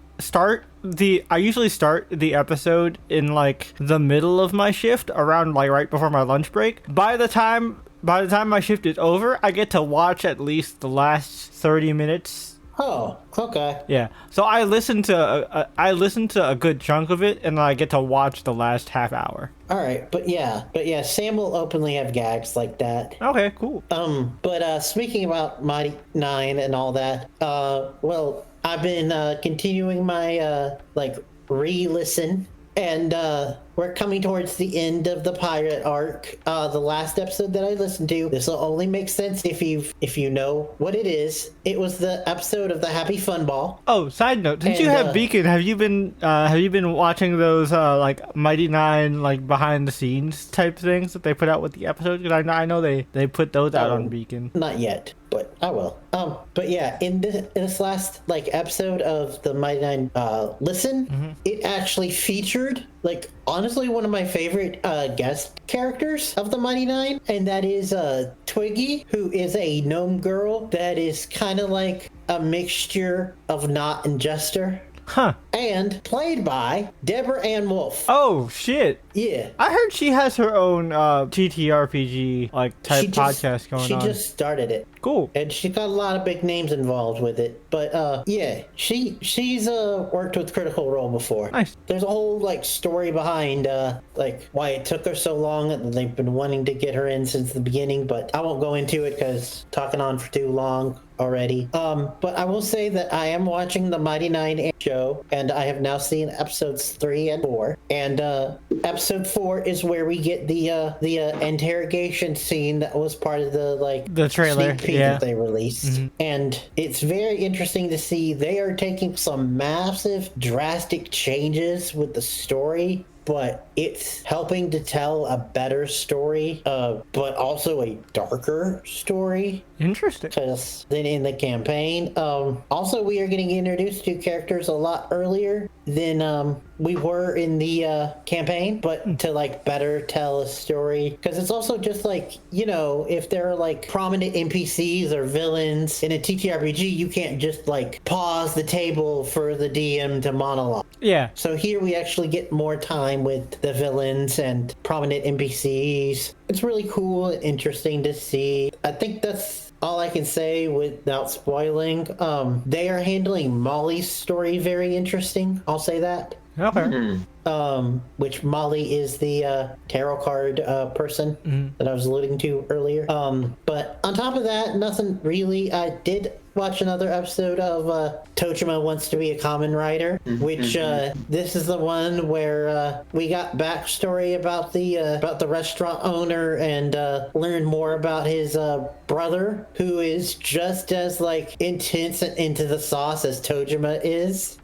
I usually start the episode in like the middle of my shift, around like right before my lunch break. By the time my shift is over, I get to watch at least the last 30 minutes. Oh, okay. Yeah. So I listen to a good chunk of it, and then I get to watch the last half hour. All right, but yeah, Sam will openly have gags like that. Okay, cool. But speaking about Mighty Nine and all that, well, I've been continuing my like re-listen, and we're coming towards the end of the pirate arc. The last episode that I listened to, this will only make sense if you know what it is. It was the episode of the Happy Fun Ball. Oh, side note, since you have Beacon, have you been watching those like Mighty Nine like behind the scenes type things that they put out with the episode? Because I know they put those out on Beacon. Not yet, but I will. But yeah, in this last like episode of the Mighty Nine Listen, it actually featured like honestly one of my favorite guest characters of the Mighty Nine, and that is Twiggy, who is a gnome girl that is kind of like a mixture of Not and Jester. Huh. And played by Deborah Ann Wolf. Oh, shit. Yeah. I heard she has her own TTRPG like type podcast going on. She just started it. Cool. And she got a lot of big names involved with it. But yeah, she's worked with Critical Role before. Nice. There's a whole like story behind like why it took her so long, and they've been wanting to get her in since the beginning, but I won't go into it because talking on for too long already. But I will say that I am watching the Mighty Nine show, and I have now seen episodes 3 and 4. And episode 4 is where we get the interrogation scene that was part of the trailer, sneak peek that they released. And it's very interesting to see they are taking some massive drastic changes with the story but it's helping to tell a better story, but also a darker story. Interesting. Than in the campaign. Also, we are getting introduced to characters a lot earlier than we were in the campaign, but to like better tell a story. Because it's also just like, you know, if there are like prominent NPCs or villains in a TTRPG, you can't just like pause the table for the DM to monologue. Yeah. So here we actually get more time with the villains and prominent NPCs. It's really cool and interesting to see. I think that's all I can say without spoiling. They are handling Molly's story very interesting. I'll say that. Okay. Which Molly is the tarot card person that I was alluding to earlier. But on top of that, nothing really. I did watch another episode of Tojima Wants to Be a Common Writer, which this is the one where we got backstory about the restaurant owner and learned more about his brother, who is just as like intense and into the sauce as Tojima is.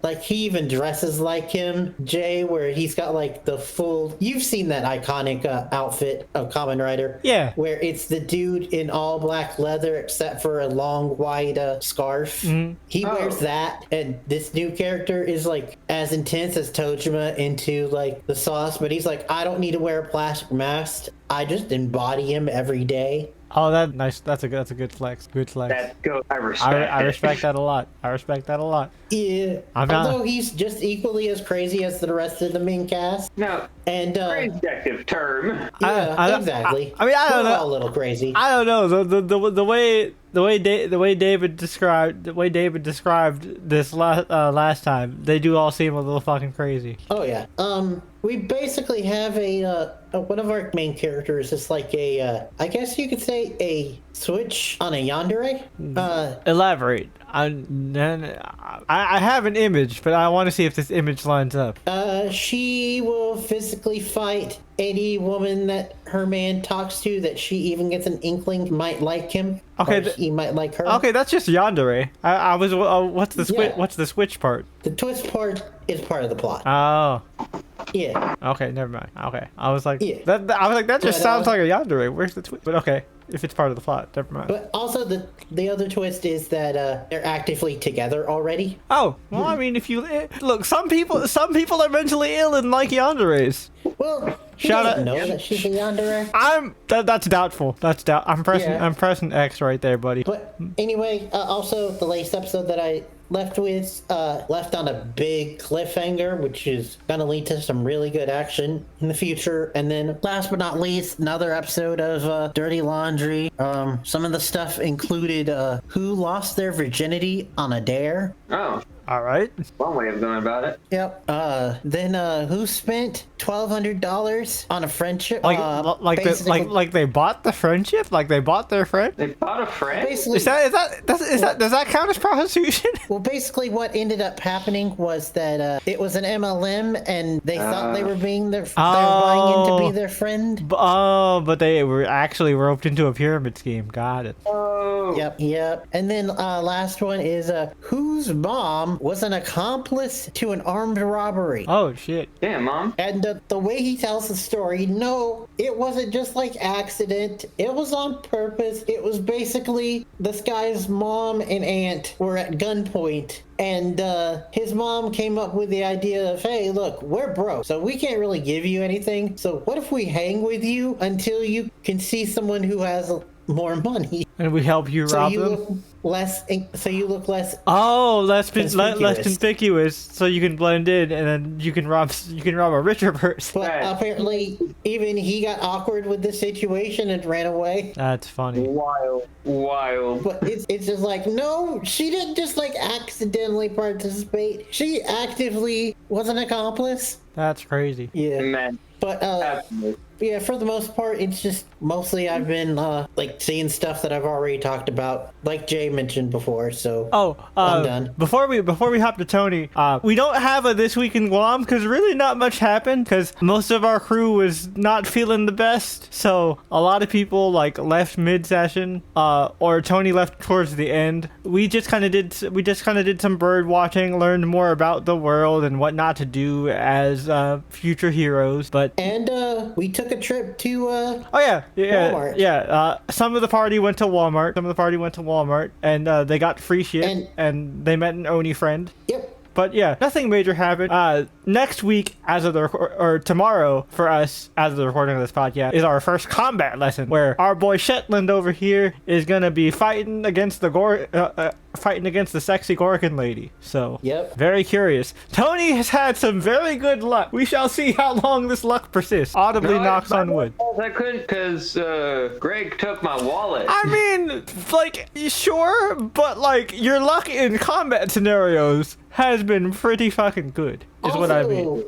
Like he even dresses like him, Jay, where he's got like the full, you've seen that iconic outfit of Kamen Rider, Yeah, where it's the dude in all black leather except for a long white scarf. He wears that, and this new character is like as intense as Tojima into like the sauce, but he's like, I don't need to wear a plastic mask, I just embody him every day. Oh, that's nice. That's a good flex. Good flex. That's good. I respect I respect that a lot. I respect that a lot. Yeah. I'm not- Although he's just equally as crazy as the rest of the main cast. No, And very subjective term. yeah, exactly. I mean, I don't We're know. all a little crazy. I don't know the way David described this last time. They do all seem a little fucking crazy. Oh yeah. We basically have a one of our main characters is like a I guess you could say a switch on a yandere. Elaborate. I have an image, but I want to see if this image lines up. She will physically fight any woman that her man talks to that she even gets an inkling might like him. Okay, or he might like her. Okay, that's just yandere. I was. What's the switch? Yeah. What's the switch part? The twist part is part of the plot. Oh. Yeah. Okay, never mind. Okay, I was like, Yeah. I was like, that just But, sounds like a yandere. Where's the twist? But okay, if it's part of the plot, never mind. But also the other twist is that they're actively together already. Oh, well, I mean, if you look, some people are mentally ill and like yanderes. Well, he Shout doesn't out- know that she's a yandere. That's doubtful. I'm pressing Yeah. I'm pressing X right there, buddy. But anyway, also the latest episode that I left on a big cliffhanger, which is gonna lead to some really good action in the future. And then last but not least, another episode of Dirty Laundry. Some of the stuff included who lost their virginity on a dare. Oh, All right. one way of going about it. Yep. Then who spent $1,200 on a friendship? Like basically- they bought the friendship, like they bought their friend. They bought a friend? basically, Is that does that count as prostitution? Well, basically, what ended up happening was that it was an MLM, and they thought they were being they were buying in to be their friend. But they were actually roped into a pyramid scheme. Got it. Oh. Yep. And then last one is whose mom was an accomplice to an armed robbery. Oh shit. Damn, Mom. And the way he tells the story, no, it wasn't just like accident. It was on purpose. It was basically this guy's mom and aunt were at gunpoint. And his mom came up with the idea of, hey, look, we're broke, so we can't really give you anything. So what if we hang with you until you can see someone who has more money? And we help you So rob you them. look less. So you look less. Oh, less Conspicuous. conspicuous, so you can blend in, and then you can rob a richer person. But Right. apparently, even he got awkward with the situation and ran away. That's funny. Wild. But it's just like, no, she didn't just like accidentally participate. She actively was an accomplice. That's crazy. Yeah. Man, But yeah, for the most part, it's just mostly I've been like seeing stuff that I've already talked about, like Jay mentioned before. So I'm done. Before we hop to Tony, we don't have a This Week in Guam because really not much happened because most of our crew was not feeling the best. So a lot of people like left mid-session, or Tony left towards the end. We just kind of did some bird watching, learned more about the world and what not to do as future heroes. And we took a trip to Walmart. Some of the party went to Walmart. And they got free shit. And they met an Oni friend. Yep. But yeah, nothing major happened. Next week, or tomorrow for us, as of the recording of this podcast, is our first combat lesson, where our boy Shetland over here is gonna be fighting against the sexy Gorgon lady. So, yep. Very curious. Tony has had some very good luck. We shall see how long this luck persists. Audibly knocks on wood. I couldn't because Greg took my wallet. I mean, like, sure, but like your luck in combat scenarios has been pretty fucking good, is what I mean.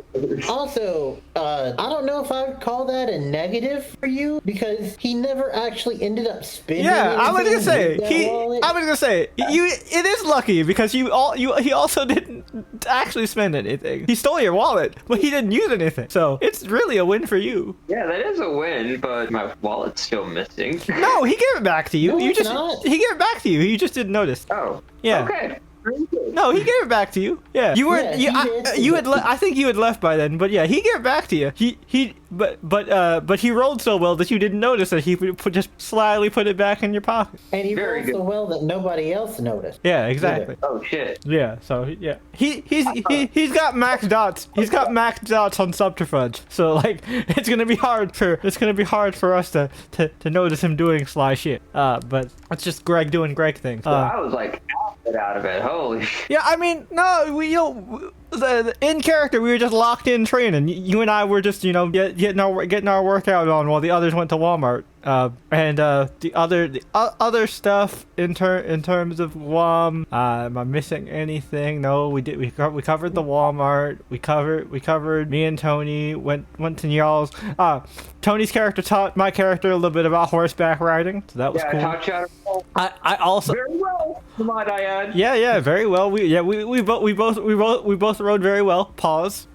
Also, I don't know if I would call that a negative for you because he never actually ended up spending. Yeah, I was gonna say it is lucky because he also didn't actually spend anything. He stole your wallet, but he didn't use anything. So it's really a win for you. Yeah, that is a win, but my wallet's still missing. No, he gave it back to you. No, He gave it back to you. You just didn't notice. Oh. Yeah. Okay. No, he gave it back to you. Yeah, you were. I think you had left by then. But yeah, he gave it back to you. But he rolled so well that you didn't notice that he just slyly put it back in your pocket. And he rolled so well that nobody else noticed. Yeah, exactly. Oh shit. Yeah. So yeah, he's got max dots. He's got max dots on subterfuge. So like, it's gonna be hard for us to notice him doing sly shit. But it's just Greg doing Greg things. I was like out of it. Holy. Yeah, I mean, no, in character we were just locked in training. You and I were just getting our workout on while the others went to Walmart. And the other stuff in terms of Guam. Am I missing anything? No, we did. We covered the Walmart. We covered. Me and Tony went to y'all's. Tony's character taught my character a little bit about horseback riding, so that was cool. Taught you how to I also very well, might I add. Yeah, very well. We both rode very well. Pause.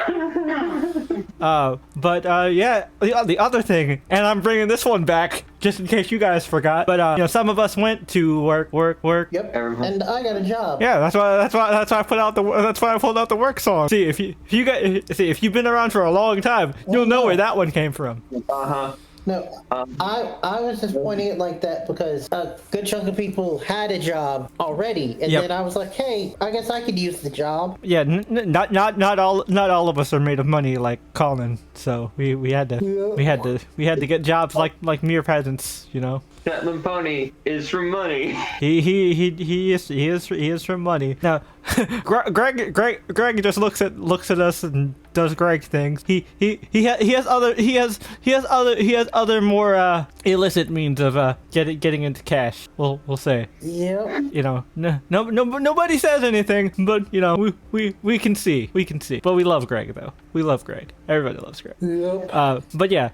The other thing, and I'm bringing this one back just in case you guys forgot, but some of us went to work. Yep. And I got a job. Yeah, that's why I pulled out the work song. See, if you've been around for a long time, you'll know where that one came from. No, I was just pointing it like that because a good chunk of people had a job already, and then I was like, "Hey, I guess I could use the job." Yeah, not all of us are made of money like Colin, so we had to get jobs like mere peasants, Shetland Pony is from money. He is from money. Now, Greg just looks at us and does Greg things. He has other more illicit means of getting into cash. We'll say. Yep. Nobody says anything, but we can see. But we love Greg though. We love Greg. Everybody loves Greg. Yep. But yeah,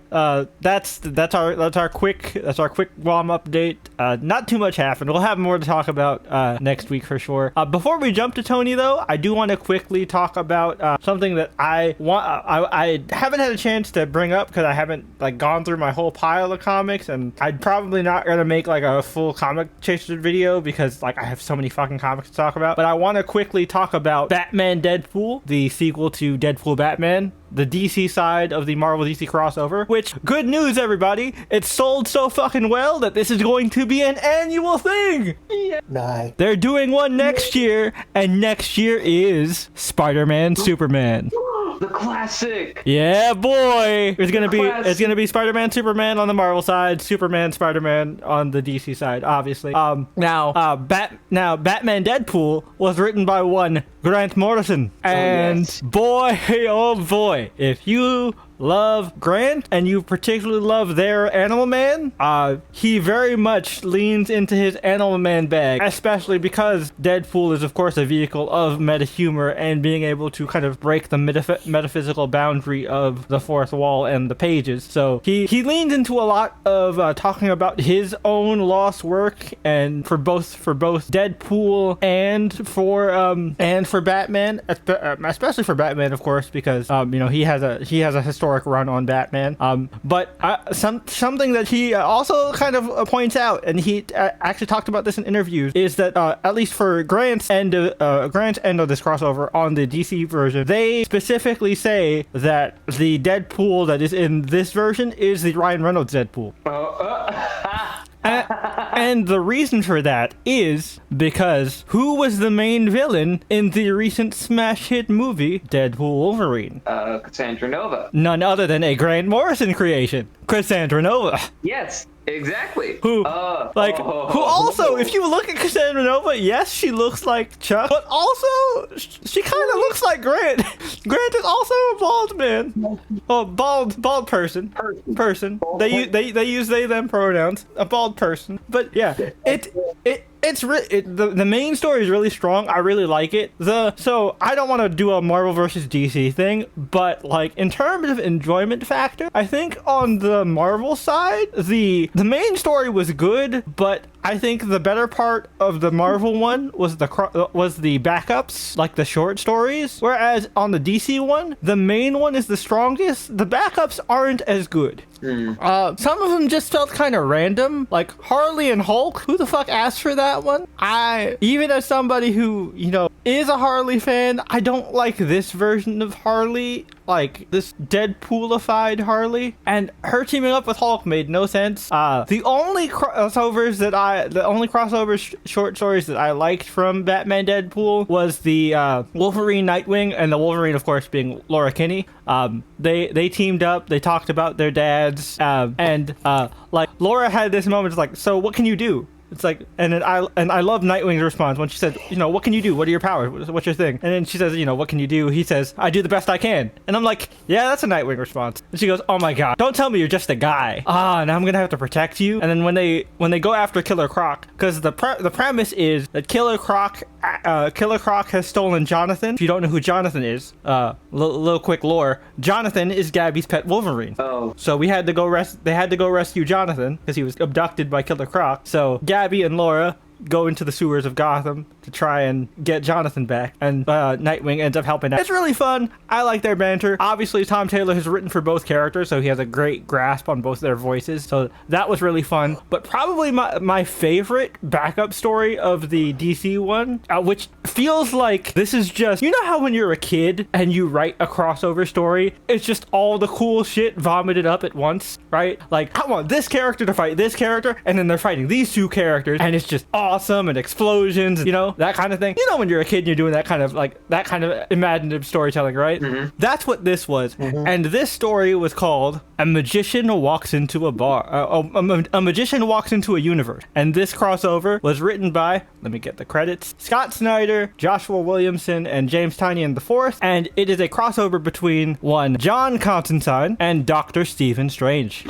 that's our quick Guam update. Not too much happened. We'll have more to talk about next week for sure. Before we jump to Tony though, I do want to quickly talk about something that I haven't had a chance to bring up because I haven't gone through my whole pile of comics, and I'm probably not gonna make a full comic chaser video because I have so many fucking comics to talk about. But I want to quickly talk about Batman Deadpool, the sequel to Deadpool Batman, the DC side of the Marvel DC crossover, which, good news everybody, it sold so fucking well that this is going to be an annual thing. Nice. They're doing one next year, and next year do Spider-Man Superman. The classic. Yeah, boy. It's gonna be Spider-Man Superman on the Marvel side, Superman Spider-Man on the DC side, obviously. Now Batman Deadpool was written by one Grant Morrison, and boy, oh boy, if you love Grant and you particularly love their Animal Man, he very much leans into his Animal Man bag, especially because Deadpool is, of course, a vehicle of meta humor and being able to kind of break the metaphysical boundary of the fourth wall and the pages. So he leans into a lot of talking about his own lost work, and for both Deadpool and for Batman, especially for Batman, of course, because he has a historic run on Batman. But something that he also kind of points out, and he actually talked about this in interviews, is that at least for Grant's end of this crossover on the DC version, they specifically say that the Deadpool that is in this version is the Ryan Reynolds Deadpool. And the reason for that is because who was the main villain in the recent smash hit movie Deadpool Wolverine? Cassandra Nova. None other than a Grant Morrison creation, Cassandra Nova. Yes, exactly. Who also, if you look at Cassandra Nova, yes, she looks like Chuck, but also she kind of looks like Grant. Grant is also a bald man. Oh, bald person. They use they them pronouns. A bald person. But yeah, the main story is really strong. I really like it. So I don't want to do a Marvel versus DC thing, but like in terms of enjoyment factor, I think on the Marvel side, the main story was good, but I think the better part of the Marvel one was the backups, like the short stories. Whereas on the DC one, the main one is the strongest. The backups aren't as good. Some of them just felt kind of random, like Harley and Hulk. Who the fuck asked for that one? Even as somebody who, is a Harley fan, I don't like this version of Harley, like this Deadpoolified Harley. And her teaming up with Hulk made no sense. The only crossovers short stories that I liked from Batman Deadpool was the Wolverine Nightwing, and the Wolverine, of course, being Laura Kinney. They teamed up, they talked about their dads, and Laura had this moment, it's like, so what can you do? It's like, and I love Nightwing's response when she said, what can you do? What are your powers? What's your thing? And then she says, what can you do? He says, I do the best I can. And I'm like, yeah, that's a Nightwing response. And she goes, oh my god, don't tell me you're just a guy. Now I'm gonna have to protect you. And then when they go after Killer Croc, because the premise is that Killer Croc has stolen Jonathan. If you don't know who Jonathan is, little quick lore, Jonathan is Gabby's pet Wolverine. Oh. So they had to go rescue Jonathan because he was abducted by Killer Croc. So Gabby and Laura go into the sewers of Gotham to try and get Jonathan back, and Nightwing ends up helping out. It's really fun. I like their banter. Obviously, Tom Taylor has written for both characters, so he has a great grasp on both their voices, so that was really fun. But probably my favorite backup story of the DC one, which feels like this is just, how when you're a kid and you write a crossover story, it's just all the cool shit vomited up at once, right? Like, I want this character to fight this character, and then they're fighting these two characters, and it's just awesome, and explosions, that kind of thing. When you're a kid and you're doing that kind of imaginative storytelling, right? Mm-hmm. That's what this was. Mm-hmm. And this story was called A Magician Walks into a Bar. A Magician Walks into a Universe. And this crossover was written by, let me get the credits, Scott Snyder, Joshua Williamson, and James Tynion IV. And it is a crossover between one John Constantine and Dr. Stephen Strange.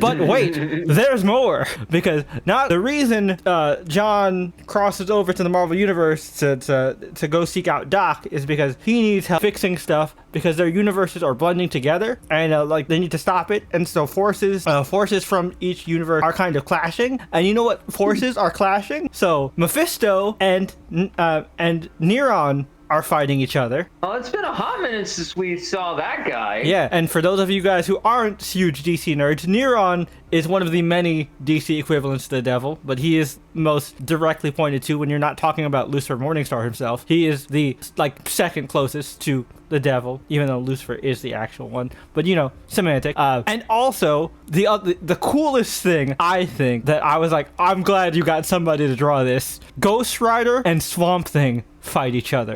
But wait, there's more. Because now the reason John crosses over to the Marvel Universe to go seek out Doc is because he needs help fixing stuff because their universes are blending together, and they need to stop it. And so forces from each universe are kind of clashing. And you know what forces are clashing? So Mephisto and Neron are fighting each other. Oh, it's been a hot minute since we saw that guy. Yeah, and for those of you guys who aren't huge DC nerds, Neron is one of the many DC equivalents to the devil, but he is most directly pointed to when you're not talking about Lucifer Morningstar himself. He is the second closest to the devil, even though Lucifer is the actual one. But semantic. And also the coolest thing I think that I was like, I'm glad you got somebody to draw this. Ghost Rider and Swamp Thing fight each other.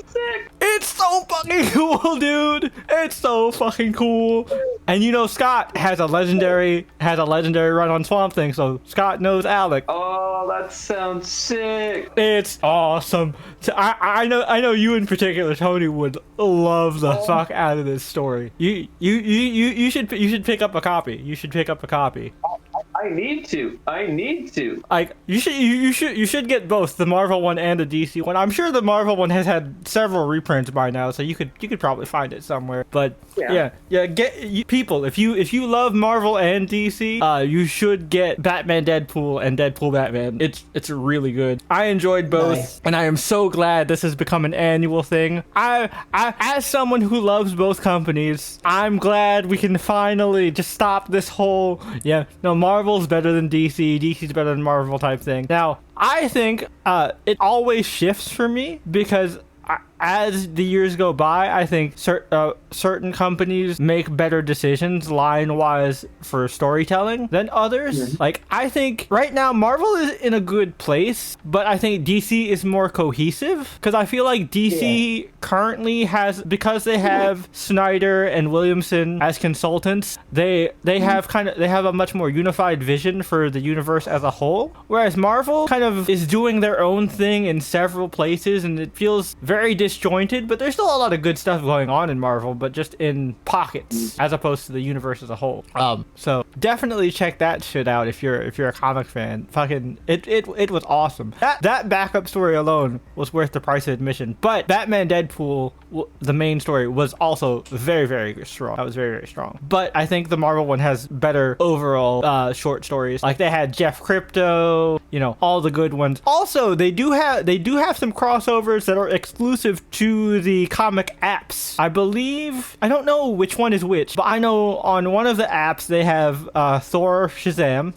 Sick. It's so fucking cool, dude. It's so fucking cool. And you know, Scott has a legendary run on Swamp Thing, so Scott knows Alec. Oh, that sounds sick. It's awesome. So I know you in particular, Tony, would love the fuck out of this story. You should pick up a copy. You should pick up a copy. I need to. Like you should get both the Marvel one and the DC one. I'm sure the Marvel one has had several reprints by now, so you could probably find it somewhere. But yeah, people, if you love Marvel and DC, you should get Batman Deadpool and Deadpool Batman. It's really good. I enjoyed both, and I am so glad this has become an annual thing. I as someone who loves both companies, I'm glad we can finally just stop this whole Marvel's better than DC, DC's better than Marvel type thing. Now, I think it always shifts for me because as the years go by, I think certain companies make better decisions line-wise for storytelling than others. Like, I think right now Marvel is in a good place, but I think DC is more cohesive because I feel like DC currently has, because they have Snyder and Williamson as consultants, they have a much more unified vision for the universe as a whole, whereas Marvel kind of is doing their own thing in several places, and it feels very disjointed, but there's still a lot of good stuff going on in Marvel, but just in pockets as opposed to the universe as a whole. So definitely check that shit out if you're a comic fan. Fucking it was awesome. That backup story alone was worth the price of admission. But Batman Deadpool, the main story, was also very, very strong. That was very, very strong. But I think the Marvel one has better overall short stories. Like they had Jeff Crypto, all the good ones. Also, they do have some crossovers that are exclusive to the comic apps. I believe, I don't know which one is which, but I know on one of the apps they have Thor Shazam.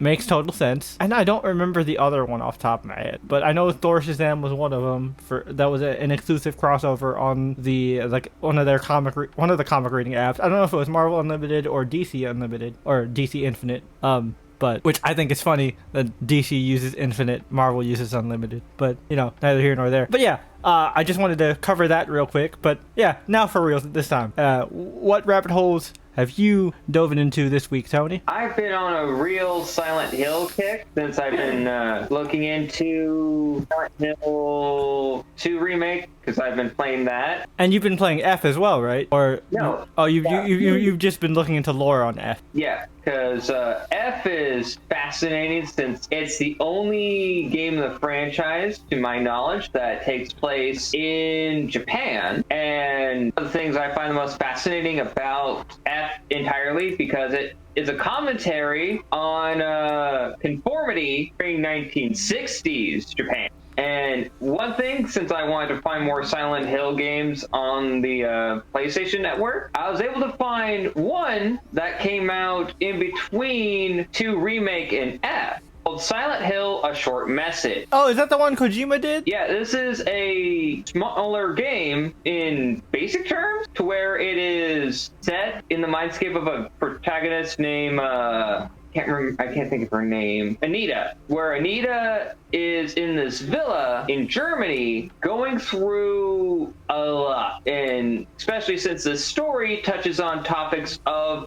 Makes total sense. And I don't remember the other one off the top of my head, but I know Thor Shazam was one of them. That was an exclusive crossover on the one of the comic reading apps. I don't know if it was Marvel Unlimited or DC Unlimited or DC Infinite. But which I think is funny that DC uses Infinite, Marvel uses Unlimited. But neither here nor there. But yeah, I just wanted to cover that real quick. But yeah, now for real this time. What rabbit holes have you dove into this week, Tony? I've been on a real Silent Hill kick since I've been looking into Silent Hill 2 remake because I've been playing that. And you've been playing F as well, right? Or no? Oh, you've just been looking into lore on F. Yeah, because F is fascinating since it's the only game in the franchise, to my knowledge, that takes place in Japan. And one of the things I find the most fascinating about F entirely, because it is a commentary on conformity during 1960s Japan. And one thing, since I wanted to find more Silent Hill games on the PlayStation Network, I was able to find one that came out in between 2 remake and F, called Silent Hill: A Short Message. Oh, is that the one Kojima did? Yeah, this is a smaller game in basic terms, to where it is set in the mindscape of a protagonist named I can't think of her name. Anita. Where Anita is in this villa in Germany going through a lot. And especially since the story touches on topics of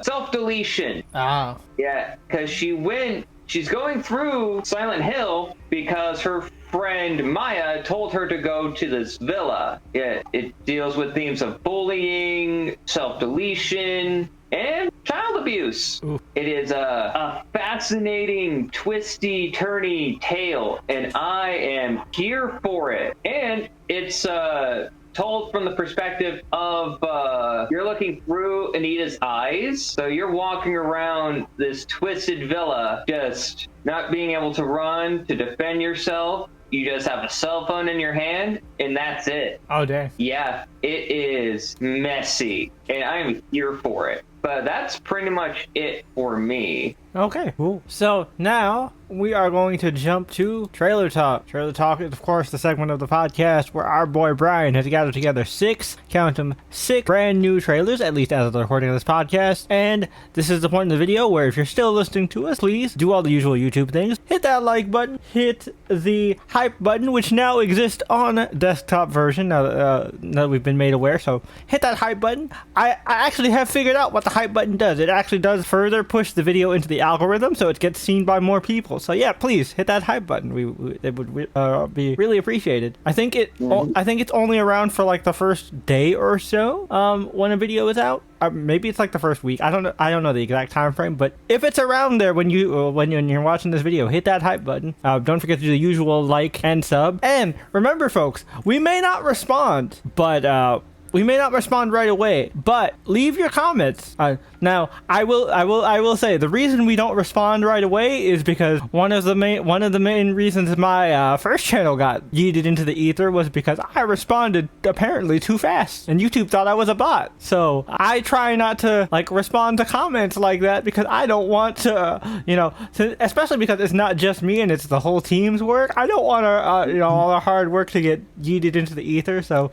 self-deletion. Ah. Yeah, because she's going through Silent Hill because her friend Maya told her to go to this villa. Yeah, it deals with themes of bullying, self-deletion, and child abuse. Ooh. It is a fascinating, twisty, turny tale, and I am here for it. And it's told from the perspective of you're looking through Anita's eyes. So you're walking around this twisted villa, just not being able to run, to defend yourself. You just have a cell phone in your hand, and that's it. Oh, dang. Yeah, it is messy, and I'm here for it. But that's pretty much it for me. Okay, cool. So now we are going to jump to Trailer Talk. Trailer Talk is, of course, the segment of the podcast where our boy Brian has gathered together six brand new trailers, at least as of the recording of this podcast. And this is the point in the video where if you're still listening to us, please do all the usual YouTube things. Hit that like button, hit the hype button, which now exists on desktop version now that we've been made aware. So hit that hype button. I actually have figured out what the hype button does. It actually does further push the video into the algorithm so it gets seen by more people. So yeah, please hit that hype button. It would be really appreciated. I think it's only around for like the first day or so when a video is out. Maybe it's like the first week. I don't know the exact time frame, but if it's around there when you're watching this video, hit that hype button. Don't forget to do the usual like and sub. And remember, folks, we may not respond, but we may not respond right away, but leave your comments. Now, I will say the reason we don't respond right away is because one of the main reasons my first channel got yeeted into the ether was because I responded apparently too fast, and YouTube thought I was a bot. So I try not to like respond to comments like that because I don't want to, especially because it's not just me and it's the whole team's work. I don't want our all our hard work to get yeeted into the ether. So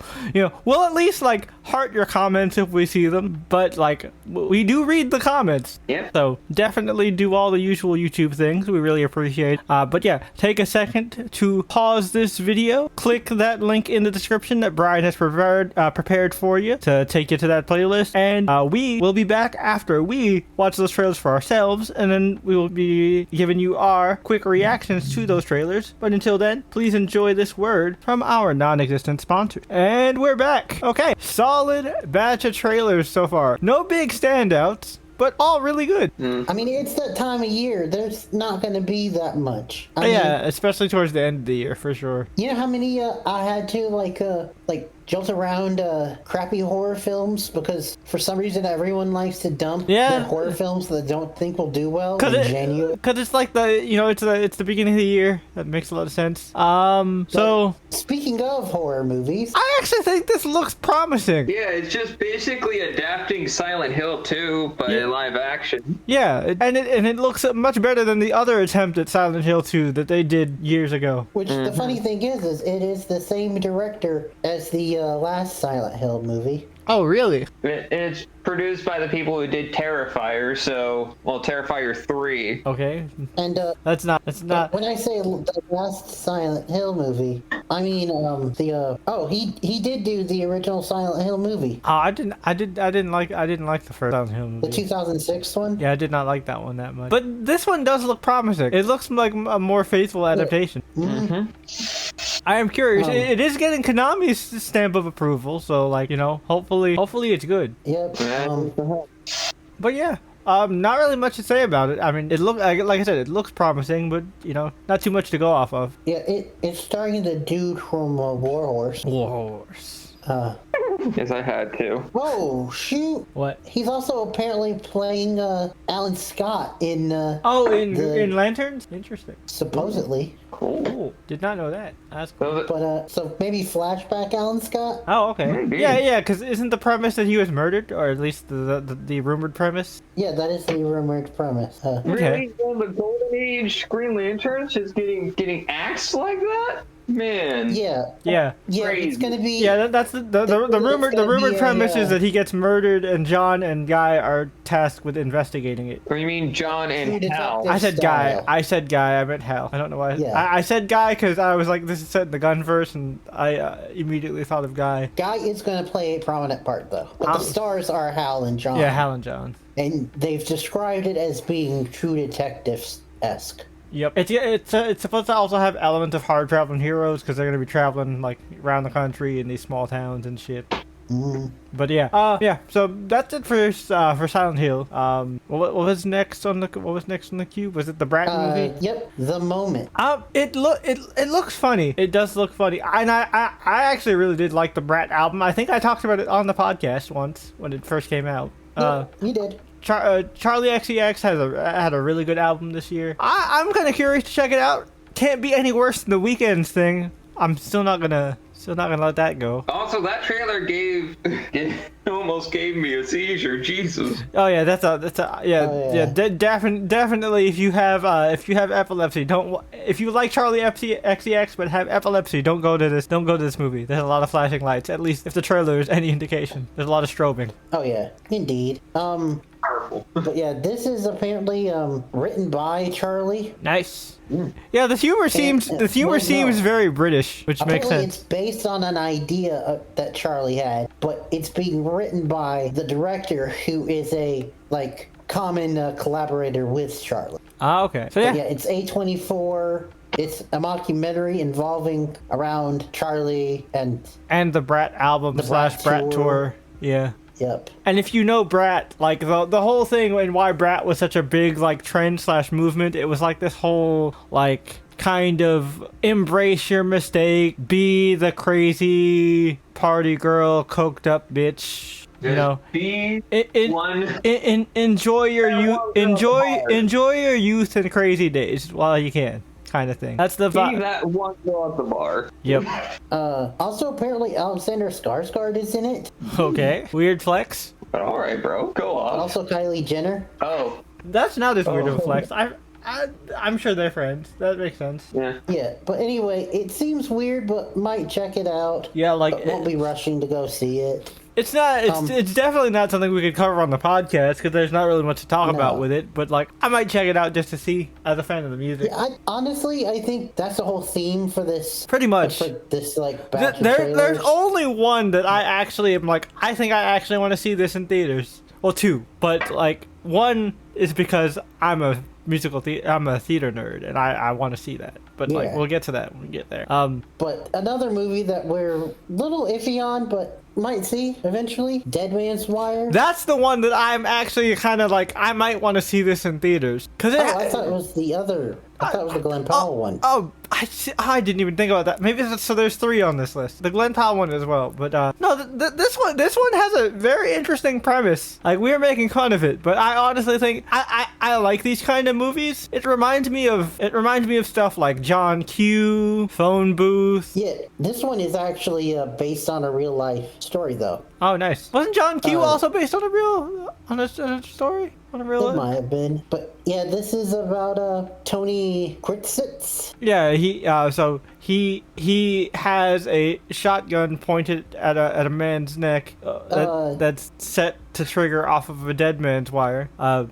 we'll at least like heart your comments if we see them, but like we do read the comments. Yep. So definitely do all the usual YouTube things. We really appreciate. But yeah, take a second to pause this video. Click that link in the description that Brian has prepared for you to take you to that playlist, and we will be back after we watch those trailers for ourselves, and then we will be giving you our quick reactions to those trailers. But until then, please enjoy this word from our non-existent sponsor. And we're back. Okay, solid batch of trailers so far. No big standouts, but all really good. I mean, it's that time of year. There's not going to be that much. I mean, especially towards the end of the year, for sure. You know how many I had to like jolt around crappy horror films because for some reason everyone likes to dump their horror films that they don't think will do well in January. Because it's like it's the beginning of the year. That makes a lot of sense. So speaking of horror movies, I actually think this looks promising. Yeah, it's just basically adapting Silent Hill 2, but in live action. Yeah, and it looks much better than the other attempt at Silent Hill 2 that they did years ago. Which the funny thing is it is the same director as the last Silent Hill movie. Oh, really? It's produced by the people who did Terrifier, Terrifier 3. Okay. And that's not. When I say the last Silent Hill movie, I mean he did do the original Silent Hill movie. Oh, I didn't like the first Silent Hill movie. The 2006 one? Yeah, I did not like that one that much. But this one does look promising. It looks like a more faithful adaptation. Mm-hmm. I am curious. It is getting Konami's stamp of approval, so hopefully it's good. Yep. But yeah, not really much to say about it. I mean, like I said, it looks promising, but not too much to go off of. Yeah, it's starring the dude from Warhorse. Yes, I had to. Oh, shoot. What? He's also apparently playing Alan Scott in... in Lanterns? Interesting. Supposedly. Cool. Did not know that. That's cool. But, so maybe flashback Alan Scott? Oh, okay. Maybe. Yeah, because isn't the premise that he was murdered? Or at least the rumored premise? Yeah, that is the rumored premise. Okay. Really? The Golden Age Green Lanterns just getting axed like that? Man. Yeah. Crazy. It's gonna be. Yeah, that's the rumored premise is that he gets murdered and John and Guy are tasked with investigating it. Or you mean John and Hal? I said Guy. I meant Hal. I don't know why. Yeah. I said Guy because I was like, this is set in the Gunverse, and I immediately thought of Guy. Guy is gonna play a prominent part though, but the stars are Hal and John. Yeah, Hal and John. And they've described it as being True Detectives-esque. Yep. It's supposed to also have elements of hard traveling heroes because they're gonna be traveling like around the country in these small towns and shit. But yeah. So that's it for Silent Hill. What was next on the queue? Was it the Brat movie? Yep, The Moment. It looks funny. It does look funny. And I actually really did like the Brat album. I think I talked about it on the podcast once when it first came out. Yeah, you did. Charlie XCX had a really good album this year. I'm kind of curious to check it out. Can't be any worse than the Weeknd's thing. I'm still not gonna Still not gonna let that go. Also, that trailer almost gave me a seizure. Jesus. Oh yeah, that's a yeah. Definitely. If you have epilepsy, if you like Charlie XCX but have epilepsy, don't go to this movie. There's a lot of flashing lights. At least if the trailer is any indication, there's a lot of strobing. Oh yeah, indeed. Powerful. But yeah, this is apparently written by Charlie. Nice. Yeah, the humor seems very British, which makes Apparently sense. It's based on an idea that Charlie had, but it's being written by the director, who is a common collaborator with Charlie. Ah, okay. So But yeah, it's A24. It's a mockumentary involving around Charlie and the Brat album / Brat Brat tour. Yeah. Yep. And if you know Brat, like the whole thing and why Brat was such a big trend / movement, it was like this whole kind of embrace your mistake, be the crazy party girl, coked up bitch. You know, enjoy your youth and crazy days while you can, kind of thing. That's the vibe. That one girl at the bar. Yep. Also, apparently, Alexander Skarsgård is in it. Okay. Weird flex. All right, bro. Go on. Also, Kylie Jenner. Oh. That's not as weird of a flex. I'm sure they're friends. That makes sense. Yeah. Yeah, but anyway, it seems weird, but might check it out. Yeah, But won't be rushing to go see it. It's not. It's definitely not something we could cover on the podcast because there's not really much to talk about No. with it. But I might check it out just to see as a fan of the music. Yeah, I think that's the whole theme for this. Pretty much. For this batch of There's trailers. only one that I actually am I think I actually want to see this in theaters. Well, two, but one is because I'm a theater nerd and I want to see that. But Yeah. we'll get to that when we get there. But another movie that we're a little iffy on, but might see eventually, Dead Man's Wire. That's the one that I'm actually kind of I might want to see this in theaters because I thought it was the other. I thought it was the Glen Powell one. Oh, I didn't even think about that. Maybe so. There's 3 on this list. The Glen Powell one as well. But no, this one has a very interesting premise. We are making fun of it, but I honestly think I like these kind of movies. It reminds me of stuff like John Q, Phone Booth. Yeah, this one is actually based on a real life story, though. Oh, nice. Wasn't John Q also based on a story? On a real It life? might have been, but yeah, this is about Tony Kurtzitz. Yeah, he has a shotgun pointed at a man's neck that's set to trigger off of a dead man's wire.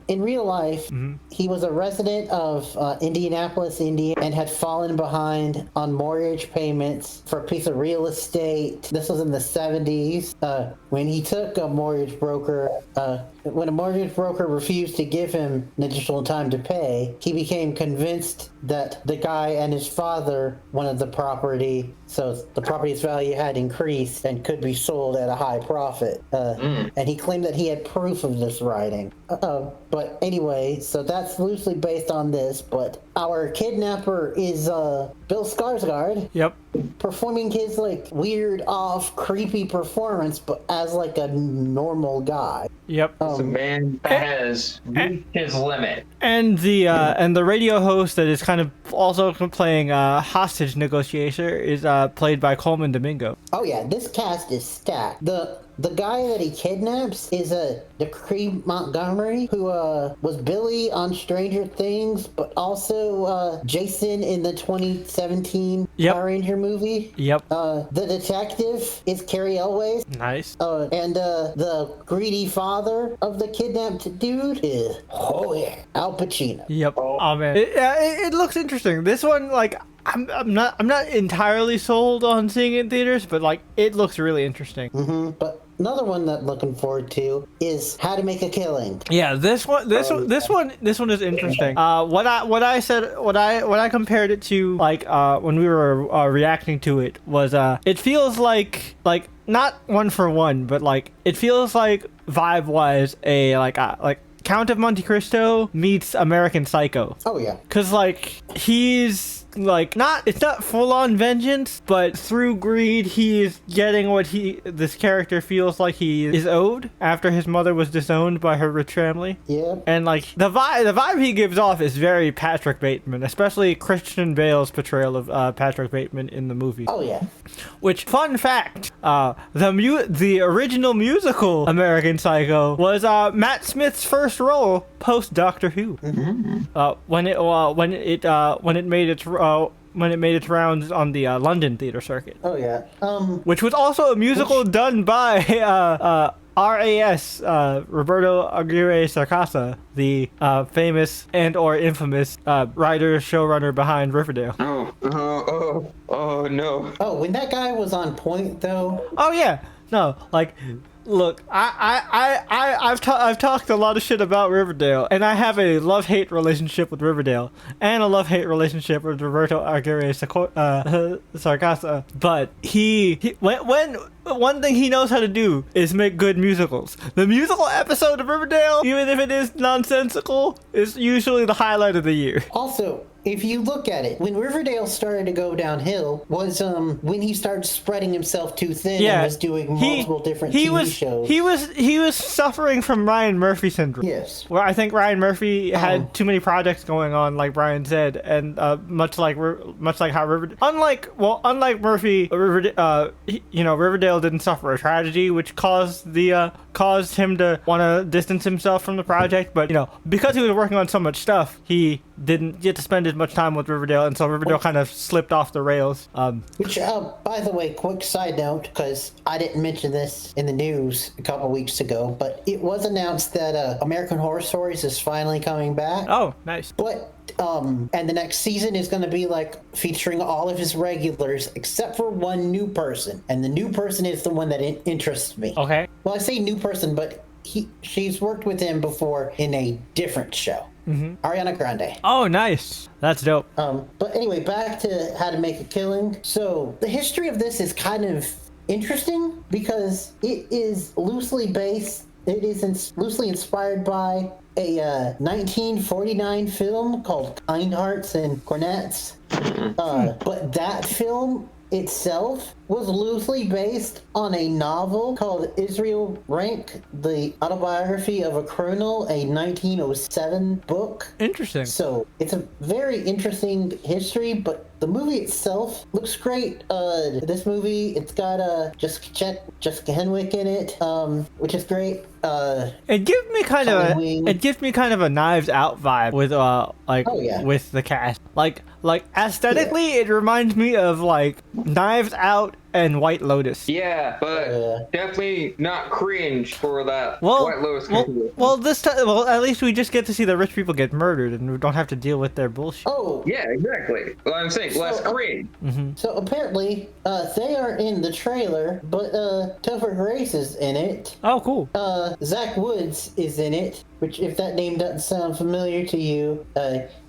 In real life, he was a resident of Indianapolis, Indiana, and had fallen behind on mortgage payments for a piece of real estate. This was in the 70s when he took a mortgage broker. When a mortgage broker refused to give him an additional time to pay, he became convinced that the guy and his father wanted the property, so the property's value had increased and could be sold at a high profit. And he claimed that he had proof of this writing. But anyway, so that's loosely based on this, but our kidnapper is Bill Skarsgård. Yep. Performing his weird off creepy performance, but as a normal guy. Yep. It's a man that has reached his limit. And the radio host that is kind of also playing hostage negotiator is played by Coleman Domingo. Oh yeah, this cast is stacked. The guy that he kidnaps is Decree Montgomery, who was Billy on Stranger Things, but also Jason in the 2017 Power Ranger movie. Yep. The detective is Carrie Elways. Nice. And the greedy father of the kidnapped dude is Al Pacino. Yep. Oh man, it looks interesting. This one, I'm not entirely sold on seeing it in theaters, but it looks really interesting. But another one that I'm looking forward to is How to Make a Killing. Yeah, this one is interesting. What I compared it to when we were reacting to it was it feels like not one for one, but it feels like vibe wise a Count of Monte Cristo meets American Psycho. Oh yeah. Cause he's like it's not full on vengeance, but through greed he is getting what this character feels like he is owed after his mother was disowned by her rich family. Yeah. And like the vibe he gives off is very Patrick Bateman, especially Christian Bale's portrayal of Patrick Bateman in the movie. Oh yeah. Which, fun fact, the original musical American Psycho was Matt Smith's first role post Doctor Who. When it made its rounds on the London theater circuit. Oh yeah. Which was also a musical done by RAS, Roberto Aguirre Sacasa, the famous and or infamous writer showrunner behind Riverdale. Oh no. Oh, when that guy was on point though. Oh yeah, no, like, look, I've talked a lot of shit about Riverdale, and I have a love-hate relationship with Riverdale, and a love-hate relationship with Roberto Aguirre Sacasa. But when one thing he knows how to do is make good musicals. The musical episode of Riverdale, even if it is nonsensical, is usually the highlight of the year. Also, if you look at it, when Riverdale started to go downhill was when he started spreading himself too thin and was doing multiple different TV shows. He was suffering from Ryan Murphy syndrome. Yes. Where I think Ryan Murphy had too many projects going on, like Brian said, and much like how Riverdale, unlike Murphy, Riverdale didn't suffer a tragedy, which caused him to want to distance himself from the project. But because he was working on so much stuff, he didn't get to spend as much time with Riverdale, and so Riverdale kind of slipped off the rails. Which, by the way, quick side note, because I didn't mention this in the news a couple weeks ago, but it was announced that American Horror Stories is finally coming back. Oh, nice. But and the next season is going to be like featuring all of his regulars except for one new person, and the new person is the one that interests me. Okay. Well, I say new person, but she's worked with him before in a different show. Ariana Grande. Oh, nice. That's dope. But anyway, back to How to Make a Killing. So the history of this is kind of interesting because it is loosely inspired by a 1949 film called Kind Hearts and Cornets. But that film itself was loosely based on a novel called Israel Rank, the autobiography of a criminal, a 1907 book. Interesting. So it's a very interesting history, but the movie itself looks great. This movie, it's got Jessica Henwick in it, which is great. It gives me kind of a Knives Out vibe with with the cast. Like aesthetically, it reminds me of like Knives Out and White Lotus. Yeah, but definitely not cringe for that White Lotus. This time, at least we just get to see the rich people get murdered, and we don't have to deal with their bullshit. Oh, yeah, exactly. Well, I'm saying less cringe. So apparently, they are in the trailer, but Topher Grace is in it. Oh, cool. Zach Woods is in it, which, if that name doesn't sound familiar to you,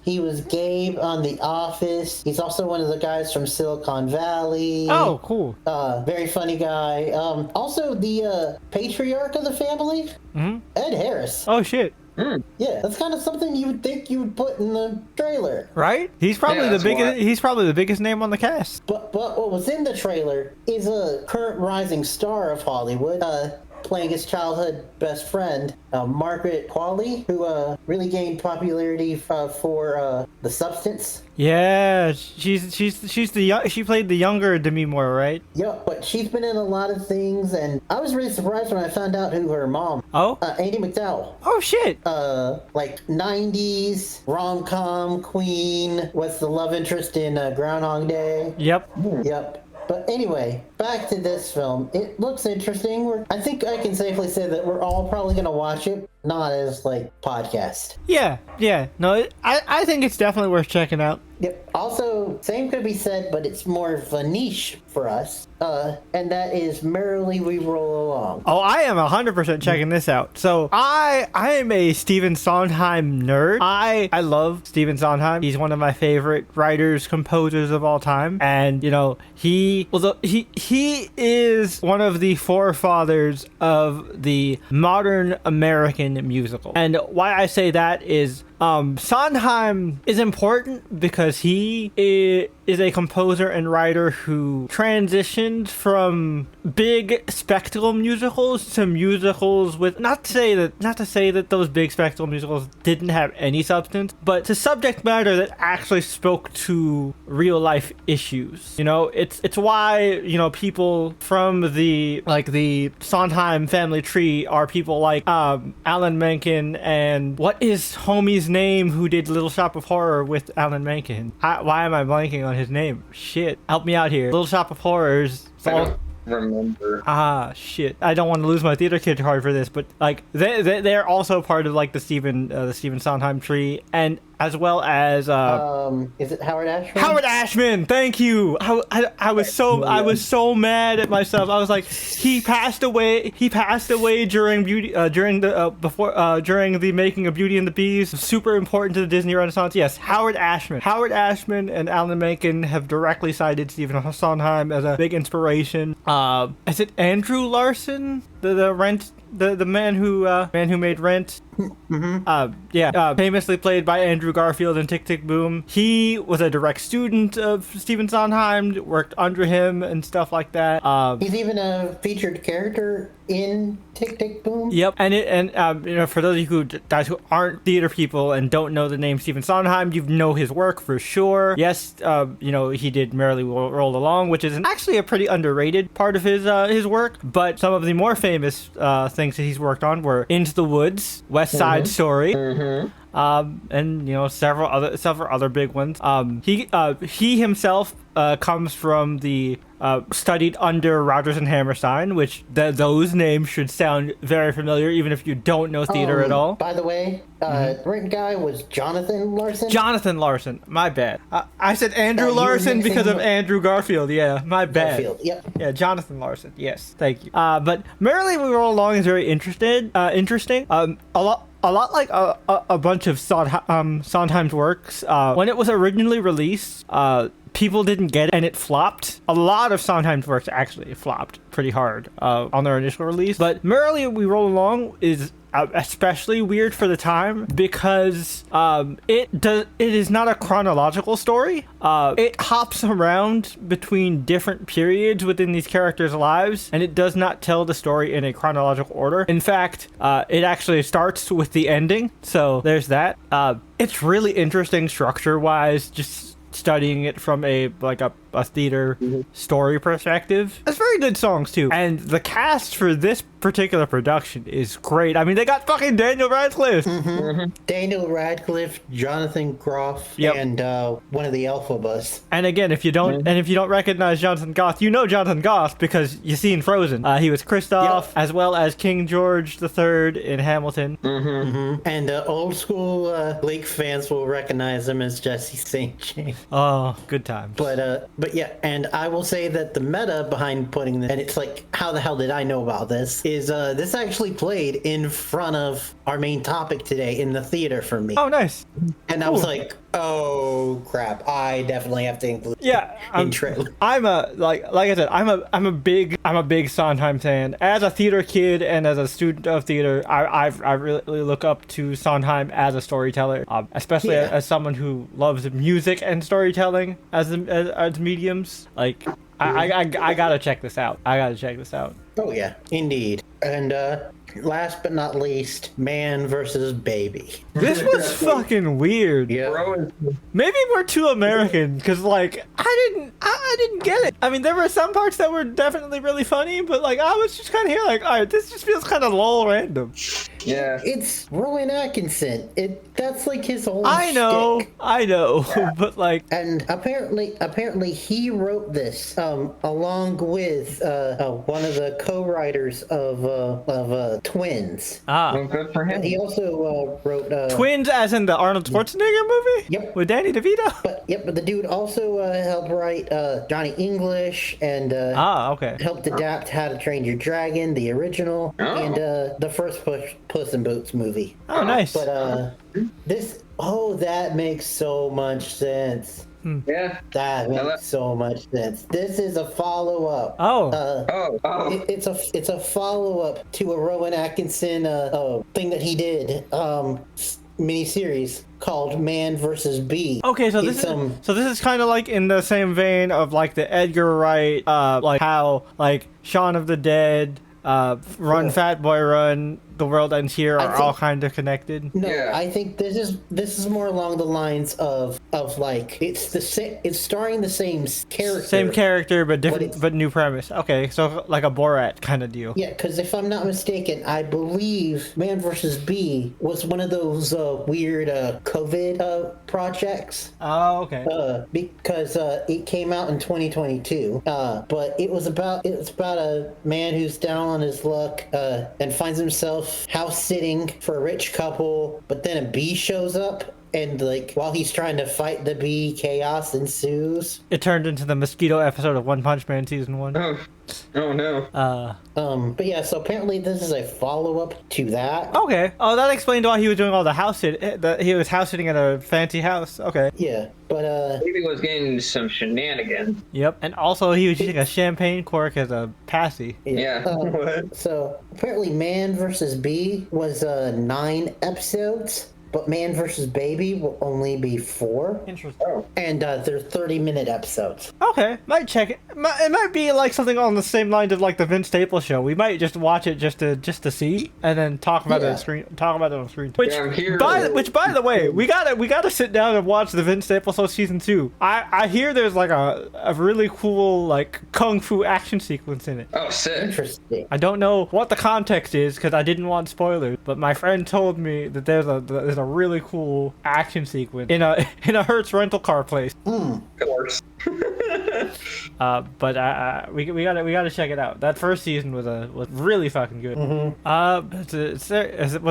he was Gabe on The Office. He's also one of the guys from Silicon Valley. Oh, cool. Very funny guy. Also, the patriarch of the family, Ed Harris. Oh, shit. Yeah, that's kind of something you would think you would put in the trailer, right? He's probably the biggest. He's probably the biggest name on the cast. But what was in the trailer is a current rising star of Hollywood, playing his childhood best friend, Margaret Qualley, who really gained popularity for The Substance. Yeah, she played the younger Demi Moore, right? Yeah, but she's been in a lot of things, and I was really surprised when I found out who her mom. Oh, Andie MacDowell. Oh shit. Like 90s rom-com queen, was the love interest in Groundhog Day. Yep. Yep. But anyway, back to this film. It looks interesting. I think I can safely say that we're all probably going to watch it, not as, podcast. Yeah. No, I think it's definitely worth checking out. Yep. Also, same could be said, but it's more of a niche for us. And that is Merrily We Roll Along. Oh, I am 100% checking this out. So I am a Stephen Sondheim nerd. I love Stephen Sondheim. He's one of my favorite writers, composers of all time. And, he is one of the forefathers of the modern American musical. And why I say that is Sondheim is important because he is a composer and writer who transitioned from big spectacle musicals to musicals with not to say that those big spectacle musicals didn't have any substance, but to subject matter that actually spoke to real life issues. You know, it's why, you know, people from the Sondheim family tree are people like Alan Menken and what is homie's name who did Little Shop of Horror with Alan Menken? Why am I blanking on his name? Shit, help me out here. Little Shop of Horrors. Remember. Shit, I don't want to lose my theater kid card for this, but like they're also part of like the Stephen Sondheim tree, and as well as is it Howard Ashman? Howard Ashman, thank you. I was so mad at myself. I was like, he passed away during during the making of Beauty and the Beast. Super important to the Disney Renaissance. Yes, Howard Ashman and Alan Menken have directly cited Stephen Sondheim as a big inspiration. Is it Andrew Larson, the man who made Rent? Famously played by Andrew Garfield in Tick Tick Boom. He was a direct student of Stephen Sondheim, worked under him and stuff like that. He's even a featured character in Tick Tick Boom. Yep, and you know, for those of you guys who aren't theater people and don't know the name Stephen Sondheim, you know his work for sure. Yes, you know, he did Merrily Roll Along, which is actually a pretty underrated part of his work. But some of the more famous things that he's worked on were Into the Woods, West Side Story. And you know, several other big ones. He himself comes from the studied under Rodgers and Hammerstein, which those names should sound very familiar, even if you don't know theater at all. By the way, written guy was Jonathan Larson. Jonathan Larson, my bad. I said Andrew Larson because of Andrew Garfield. Yeah, my bad. Garfield, yep. Yeah, Jonathan Larson. Yes, thank you. But Merrily We Roll Along is very interesting. A lot like a bunch of Sondheim's works. When it was originally released, people didn't get it and it flopped. A lot of Sondheim's works actually flopped pretty hard on their initial release. But Merrily We Roll Along is especially weird for the time because it is not a chronological story. It hops around between different periods within these characters' lives, and it does not tell the story in a chronological order. In fact, it actually starts with the ending, so there's that. It's really interesting structure-wise, just studying it from a theater story perspective. It's very good songs too, and the cast for this particular production is great. I mean, they got fucking Daniel Radcliffe. Daniel Radcliffe, Jonathan Groff, and one of the Elphaba. And again, if you don't recognize Jonathan Groff, you know Jonathan Groff because you seen Frozen. He was Kristoff, as well as King George III in Hamilton. And old school Lake fans will recognize him as Jesse St. James. Oh, good times. But yeah, and I will say that the meta behind putting this, and it's like, how the hell did I know about this? Is this actually played in front of our main topic today in the theater for me. Oh, nice. And I was like, oh crap, I definitely have to include intro. I'm a big Sondheim fan. As a theater kid and as a student of theater, I really look up to Sondheim as a storyteller, especially as someone who loves music and storytelling as mediums. Like, I gotta check this out. Oh yeah, indeed. And last but not least, Man versus Baby. This was fucking weird. Yeah. Maybe we're too American, because like I didn't get it. I mean, there were some parts that were definitely really funny, but like I was just kind of here like, all right, this just feels kind of lol random. Yeah. It's Rowan Atkinson. That's like his whole I know, yeah. But like, and apparently he wrote this along with one of the co-writers of Twins. Well, good for him. And he also wrote Twins, as in the Arnold Schwarzenegger movie. Yep. With Danny DeVito. But the dude also helped write Johnny English and okay. helped adapt How to Train Your Dragon, the original, and the first Puss in Boots movie. Oh, nice. But that makes so much sense. Yeah. That makes so much sense. This is a follow-up. It's a follow-up to a Rowan Atkinson thing that he did. miniseries called Man vs. Bee. Okay, so this is kind of like in the same vein of like the Edgar Wright, like how like Shaun of the Dead, Run Fat Boy Run, The World Ends Here are all kind of connected. No, Yeah. I think this is more along the lines of like it's starring the same character. Same character, but different, but new premise. Okay, so like a Borat kind of deal. Yeah, because if I'm not mistaken, I believe Man vs. Bee was one of those weird COVID projects. Oh, okay. Because it came out in 2022. But it was about a man who's down on his luck and finds himself house sitting for a rich couple, but then a bee shows up. And, like, while he's trying to fight the bee, chaos ensues. It turned into the mosquito episode of One Punch Man season 1. Oh no. But yeah, so apparently this is a follow-up to that. Okay. Oh, that explained why he was doing all the house he was house sitting at a fancy house. Okay. Yeah, but Maybe he was getting some shenanigans. Yep. And also he was using a champagne cork as a passy. Yeah. So apparently Man vs. Bee was 9 episodes. But Man vs. Baby will only be 4. Interesting. Oh. And they're 30-minute episodes. Okay, might check it. It might be like something on the same lines of like the Vince Staples show. We might just watch it just to see, and then talk about it on screen. Talk about it on screen. Which, Yeah, I'm here. by the way, we gotta sit down and watch the Vince Staples show season 2. I hear there's like a really cool like kung fu action sequence in it. Oh, sick. Interesting. I don't know what the context is because I didn't want spoilers, but my friend told me that there's a really cool action sequence in a Hertz rental car place. Of course. But we gotta check it out. That first season was really fucking good. Was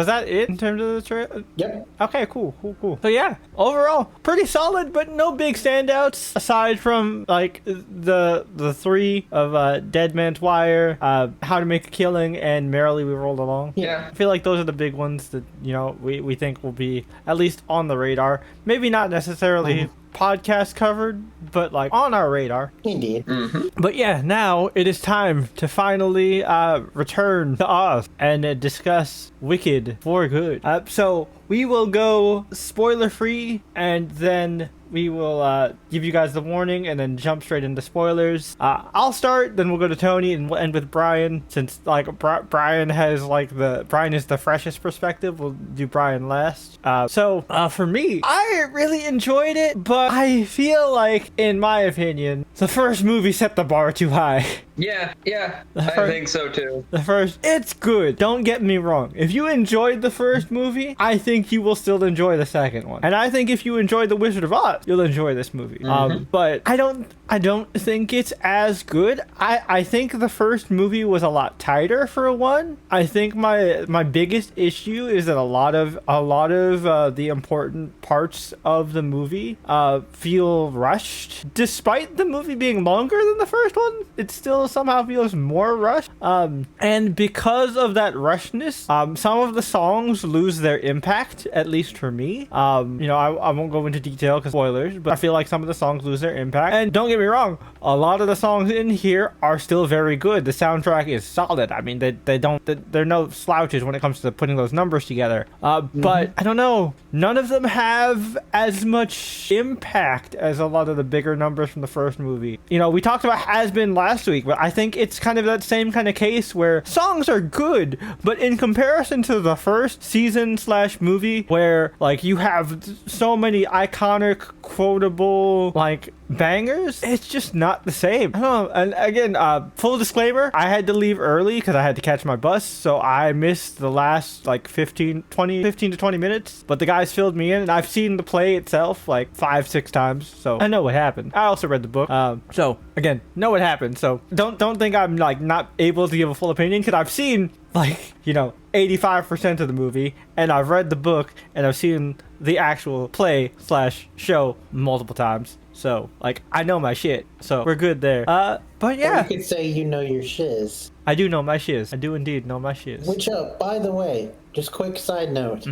that it in terms of the trailer? Yep. Okay, cool. So yeah, overall pretty solid, but no big standouts aside from like the 3 of Dead Man's Wire, How to Make a Killing, and Merrily We Rolled Along. Yeah. I feel like those are the big ones that we think will be at least on the radar. Maybe not necessarily podcast covered, but like on our radar. Indeed. But yeah, now it is time to finally return to Oz and discuss Wicked for good. So we will go spoiler free, and then we will give you guys the warning and then jump straight into spoilers. I'll start, then we'll go to Tony, and we'll end with Brian, since like Brian is the freshest perspective. We'll do Brian last. So for me, I really enjoyed it, but I feel like, in my opinion, the first movie set the bar too high. Yeah, I think so too. It's good. Don't get me wrong. If you enjoyed the first movie, I think you will still enjoy the second one. And I think if you enjoyed The Wizard of Oz, you'll enjoy this movie. But I don't think it's as good. I think the first movie was a lot tighter for one. I think my biggest issue is that a lot of the important parts of the movie feel rushed. Despite the movie being longer than the first one, it still somehow feels more rushed. And because of that rushness, some of the songs lose their impact, at least for me. I won't go into detail because spoilers, but I feel like some of the songs lose their impact. And don't get me wrong, a lot of the songs in here are still very good. The soundtrack is solid. I mean, they're no slouches when it comes to putting those numbers together. But I don't know, none of them have as much impact as a lot of the bigger numbers from the first movie. We talked about Has Been last week, but I think it's kind of that same kind of case where songs are good, but in comparison to the first season / movie, where like you have so many iconic, quotable like bangers, it's just not the same. I don't know. And again, full disclaimer, I had to leave early because I had to catch my bus, so I missed the last like 15 to 20 minutes, but the guys filled me in, and I've seen the play itself like 5-6 times, so I know what happened. I also read the book, so again, know what happened. So don't think I'm like not able to give a full opinion, because I've seen like 85% of the movie, and I've read the book, and I've seen the actual play / show multiple times. So like I know my shit, so we're good there. But yeah, or you could say you know your shiz. I do know my shiz. I do indeed know my shiz. Which, by the way, just quick side note.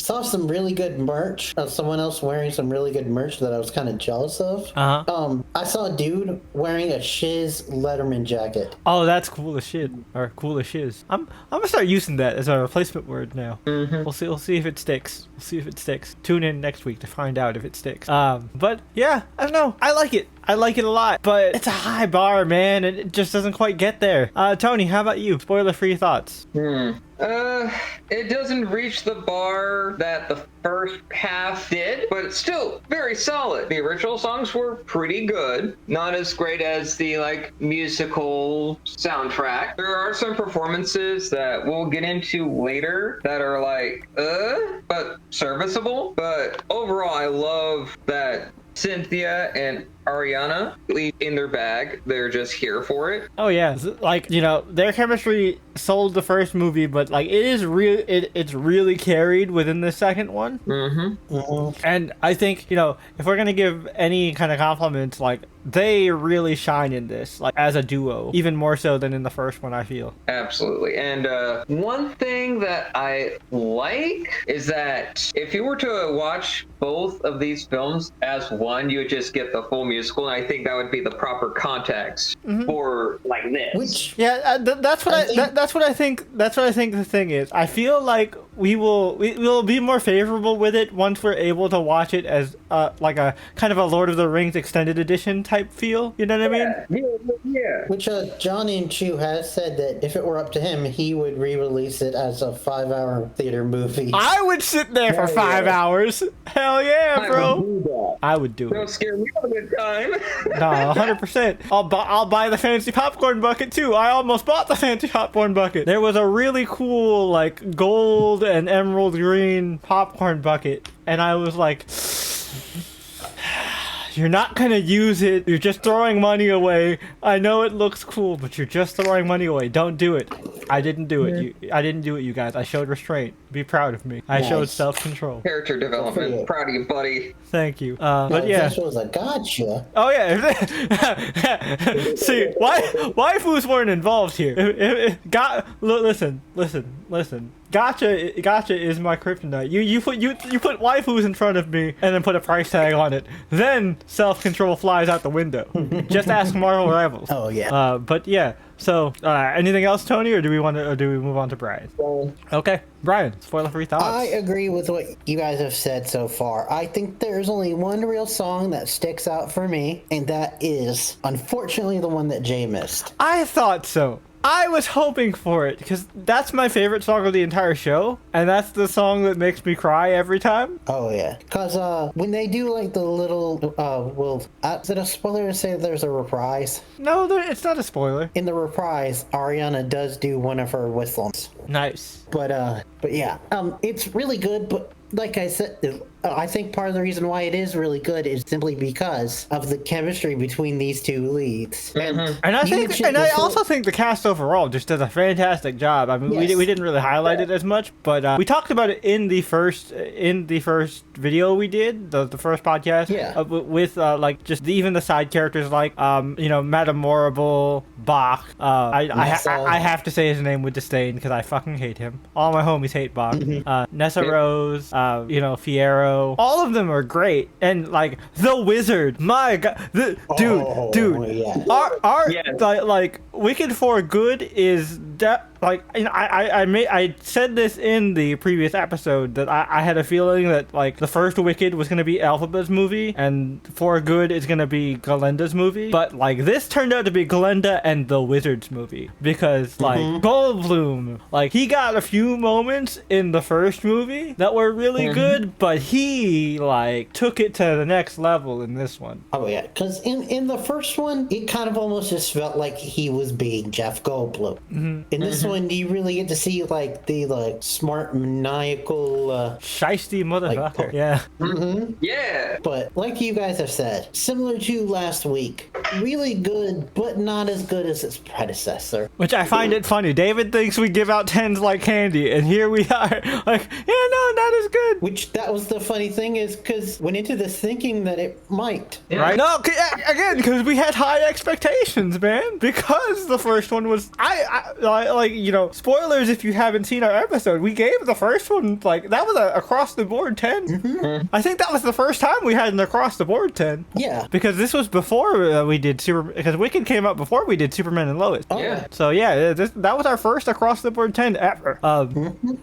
Saw some really good merch of someone else wearing some really good merch that I was kind of jealous of. I saw a dude wearing a Shiz Letterman jacket. Oh, that's cool as shit. Or cool as shiz. I'm gonna start using that as a replacement word now. We'll see if it sticks. We'll see if it sticks. Tune in next week to find out if it sticks. But yeah, I don't know. I like it. I like it a lot, but it's a high bar, man, and it just doesn't quite get there. Tony, how about you? Spoiler-free thoughts. It doesn't reach the bar that the first half did, but it's still very solid. The original songs were pretty good. Not as great as the, like, musical soundtrack. There are some performances that we'll get into later that are like, but serviceable. But overall, I love that Cynthia and Ariana in their bag. They're just here for it. Oh yeah, like, you know, their chemistry sold the first movie, but like it is real. It's really carried within the second one. And I think, you know, if we're gonna give any kind of compliments, like they really shine in this, like as a duo, even more so than in the first one, I feel. Absolutely. And one thing that I like is that if you were to watch both of these films as one, you would just get the full musical, and I think that would be the proper context for like this. Which, yeah, that's what that's what I think. That's what I think the thing is. I feel like we will be more favorable with it once we're able to watch it as like a kind of a Lord of the Rings extended edition type feel. You know what I mean? Yeah. Which Johnny and Chu has said that if it were up to him, he would re-release it as a 5-hour theater movie. I would sit there for 5 hours. Hell yeah, bro. I would do it. Don't scare me all the time. No, 100%. I'll buy the fancy popcorn bucket too. I almost bought the fancy popcorn bucket. There was a really cool like gold and emerald green popcorn bucket, and I was like, you're not gonna use it. You're just throwing money away. I know it looks cool, but you're just throwing money away. Don't do it. I didn't do it. I didn't do it, you guys. I showed restraint. Be proud of me. I showed self-control. Character development. Proud of you, buddy. Thank you. But yeah. This was a gotcha. Oh yeah. See, waifus weren't involved here. Listen. Gotcha is my kryptonite. You put waifus in front of me and then put a price tag on it. Then self-control flies out the window. Just ask Marvel Rivals. Oh yeah. But yeah. So, anything else, Tony, or do we move on to Brian? Okay, Brian, spoiler-free thoughts. I agree with what you guys have said so far. I think there's only one real song that sticks out for me, and that is, unfortunately, the one that Jay missed. I thought so. I was hoping for it, because that's my favorite song of the entire show, and that's the song that makes me cry every time. Oh, yeah. Because when they do, like, the little, is it a spoiler to say there's a reprise? No, it's not a spoiler. In the reprise, Ariana does do one of her whistles. Nice. But yeah, it's really good, but like I said, I think part of the reason why it is really good is simply because of the chemistry between these two leads. And I also think the cast overall just does a fantastic job. I mean, we didn't really highlight it as much, but we talked about it in the first video we did, the first podcast. Yeah. With like just even the side characters like Madame Morrible, Bach. I have to say his name with disdain because I fucking hate him. All my homies hate Bach. Nessa Rose, Fierro. All of them are great, and like the Wizard, my god, like Wicked for Good is like, I said this in the previous episode that I had a feeling that like the first Wicked was gonna be Elphaba's movie and For Good is gonna be Galenda's movie, but like this turned out to be Galenda and the Wizard's movie because like Goldblum, like he got a few moments in the first movie that were really good, but he like took it to the next level in this one. Oh yeah, because in the first one it kind of almost just felt like he was being Jeff Goldblum. In this one you really get to see like the like smart maniacal shiesty motherfucker. Yeah. But like you guys have said, similar to last week, really good, but not as good as its predecessor. Which I find it funny. David thinks we give out 10s like candy, and here we are, like, yeah, no, not as good. Which, that was the funny thing, is because went into this thinking that it might. Yeah. Right? No, again, because we had high expectations, man. Because the first one was, I like, you know, spoilers if you haven't seen our episode. We gave the first one, like, that was a across the board 10. Mm-hmm. I think that was the first time we had an across the board 10. Yeah. Because this was before we did because Wicked came out before we did Superman and Lois. Oh, Yeah. So yeah, that was our first across the board 10 ever.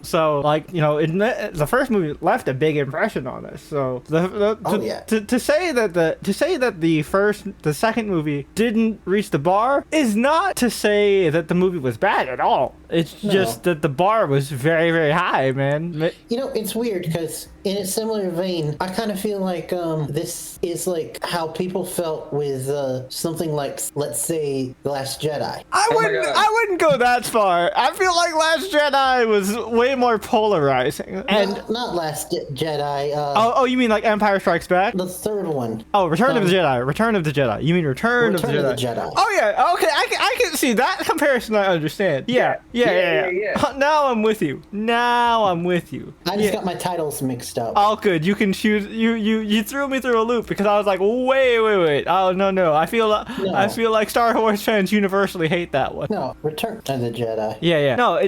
So like, you know, the first movie left a big impression on us. So to say that the second movie didn't reach the bar is not to say that the movie was bad at all. It's just that the bar was very, very high, man. You know, it's weird because in a similar vein, I kind of feel like this is like how people felt with something like, let's say, The Last Jedi. I wouldn't go that far. I feel like Last Jedi was way more polarizing. And Not Last Jedi. oh, you mean like Empire Strikes Back? The third one. Oh, Return of the Jedi. Return of the Jedi. You mean Return of the Jedi? Oh yeah. Okay, I can see that comparison. I understand. Yeah. Now I'm with you. I just got my titles mixed up. All good. You can choose. You threw me through a loop because I was like, wait. Oh no. I feel like Star Wars fans universally hate that one. No, Return of the Jedi. Yeah. No,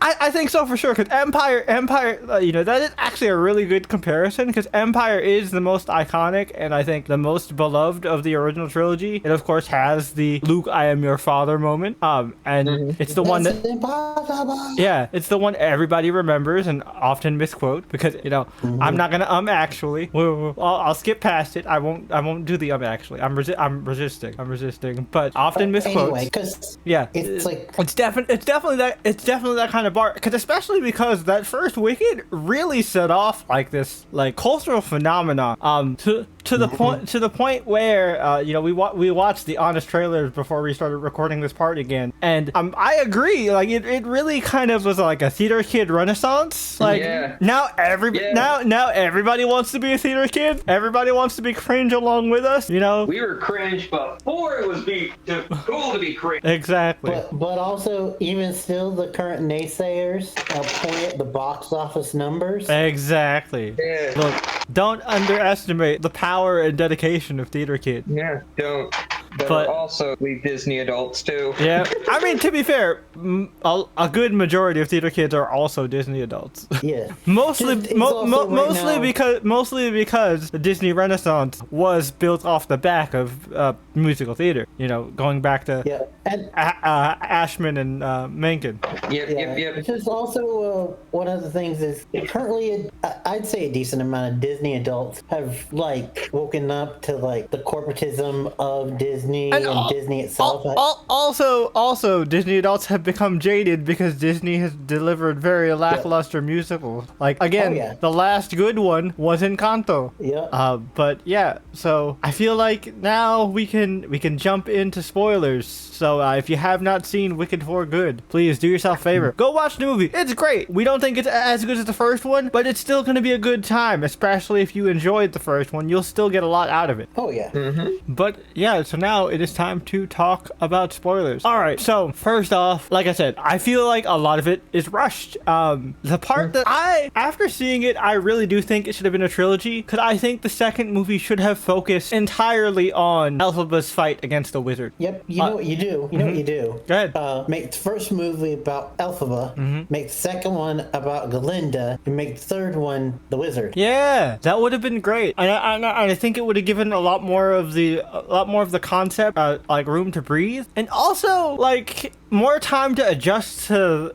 I think so for sure. Because Empire, you know, that is actually a really good comparison. Because Empire is the most iconic and I think the most beloved of the original trilogy. It of course has the Luke, I am your father moment. And it's the one that. Yeah, it's the one everybody remembers and often misquote because, you know, I'm not gonna actually. I'll skip past it. I won't do the actually. I'm resisting. But often misquotes. Anyway, because it's definitely that kind of bar. Because especially because that first Wicked really set off like this like cultural phenomenon. To the point where you know, we watched the honest trailers before we started recording this part again, and I agree, like it really kind of was like a theater kid renaissance. Like now everybody wants to be a theater kid. Everybody wants to be cringe along with us. You know, we were cringe before it was cool to be cringe. Exactly. But also, even still, the current naysayers point at the box office numbers. Exactly. Yeah. Look, don't underestimate the power and dedication of theater kid. Yeah, don't. But also we Disney adults too. Yeah, I mean, to be fair, a good majority of theater kids are also Disney adults. Yeah, mostly because the Disney Renaissance was built off the back of musical theater. You know, going back to Ashman and Menken. Yep. Which is also one of the things is currently I'd say a decent amount of Disney adults have like woken up to like the corporatism of Disney and Disney itself. Also, Disney adults have become jaded because Disney has delivered very lackluster musicals. Like again, the last good one was Encanto. Yeah. But yeah, so I feel like now we can jump into spoilers. So if you have not seen Wicked for Good, please do yourself a favor. Go watch the movie. It's great. We don't think it's as good as the first one, but it's still going to be a good time, especially if you enjoyed the first one. You'll still get a lot out of it. Oh yeah. But yeah, so now it is time to talk about spoilers. All right, so first off, like I said, I feel like a lot of it is rushed. The part that after seeing it, I really do think it should have been a trilogy, because I think the second movie should have focused entirely on Elphaba's fight against the wizard. Yep, you know what you do. You know what you do. Go ahead. Make the first movie about Elphaba, make the second one about Galinda, and make the third one the wizard. Yeah, that would have been great. And I think it would have given a lot more of the concept, like room to breathe, and also like more time to adjust to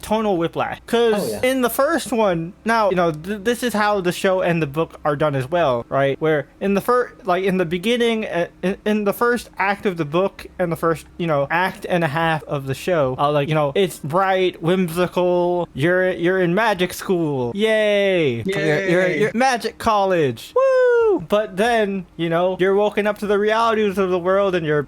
tonal whiplash. Because in the first one, now you know this is how the show and the book are done as well, right? Where in the beginning, in the first act of the book and the first act and a half of the show, it's bright, whimsical. You're in magic school, yay! You're magic college, woo! But then you're woken up to the realities of the world, and your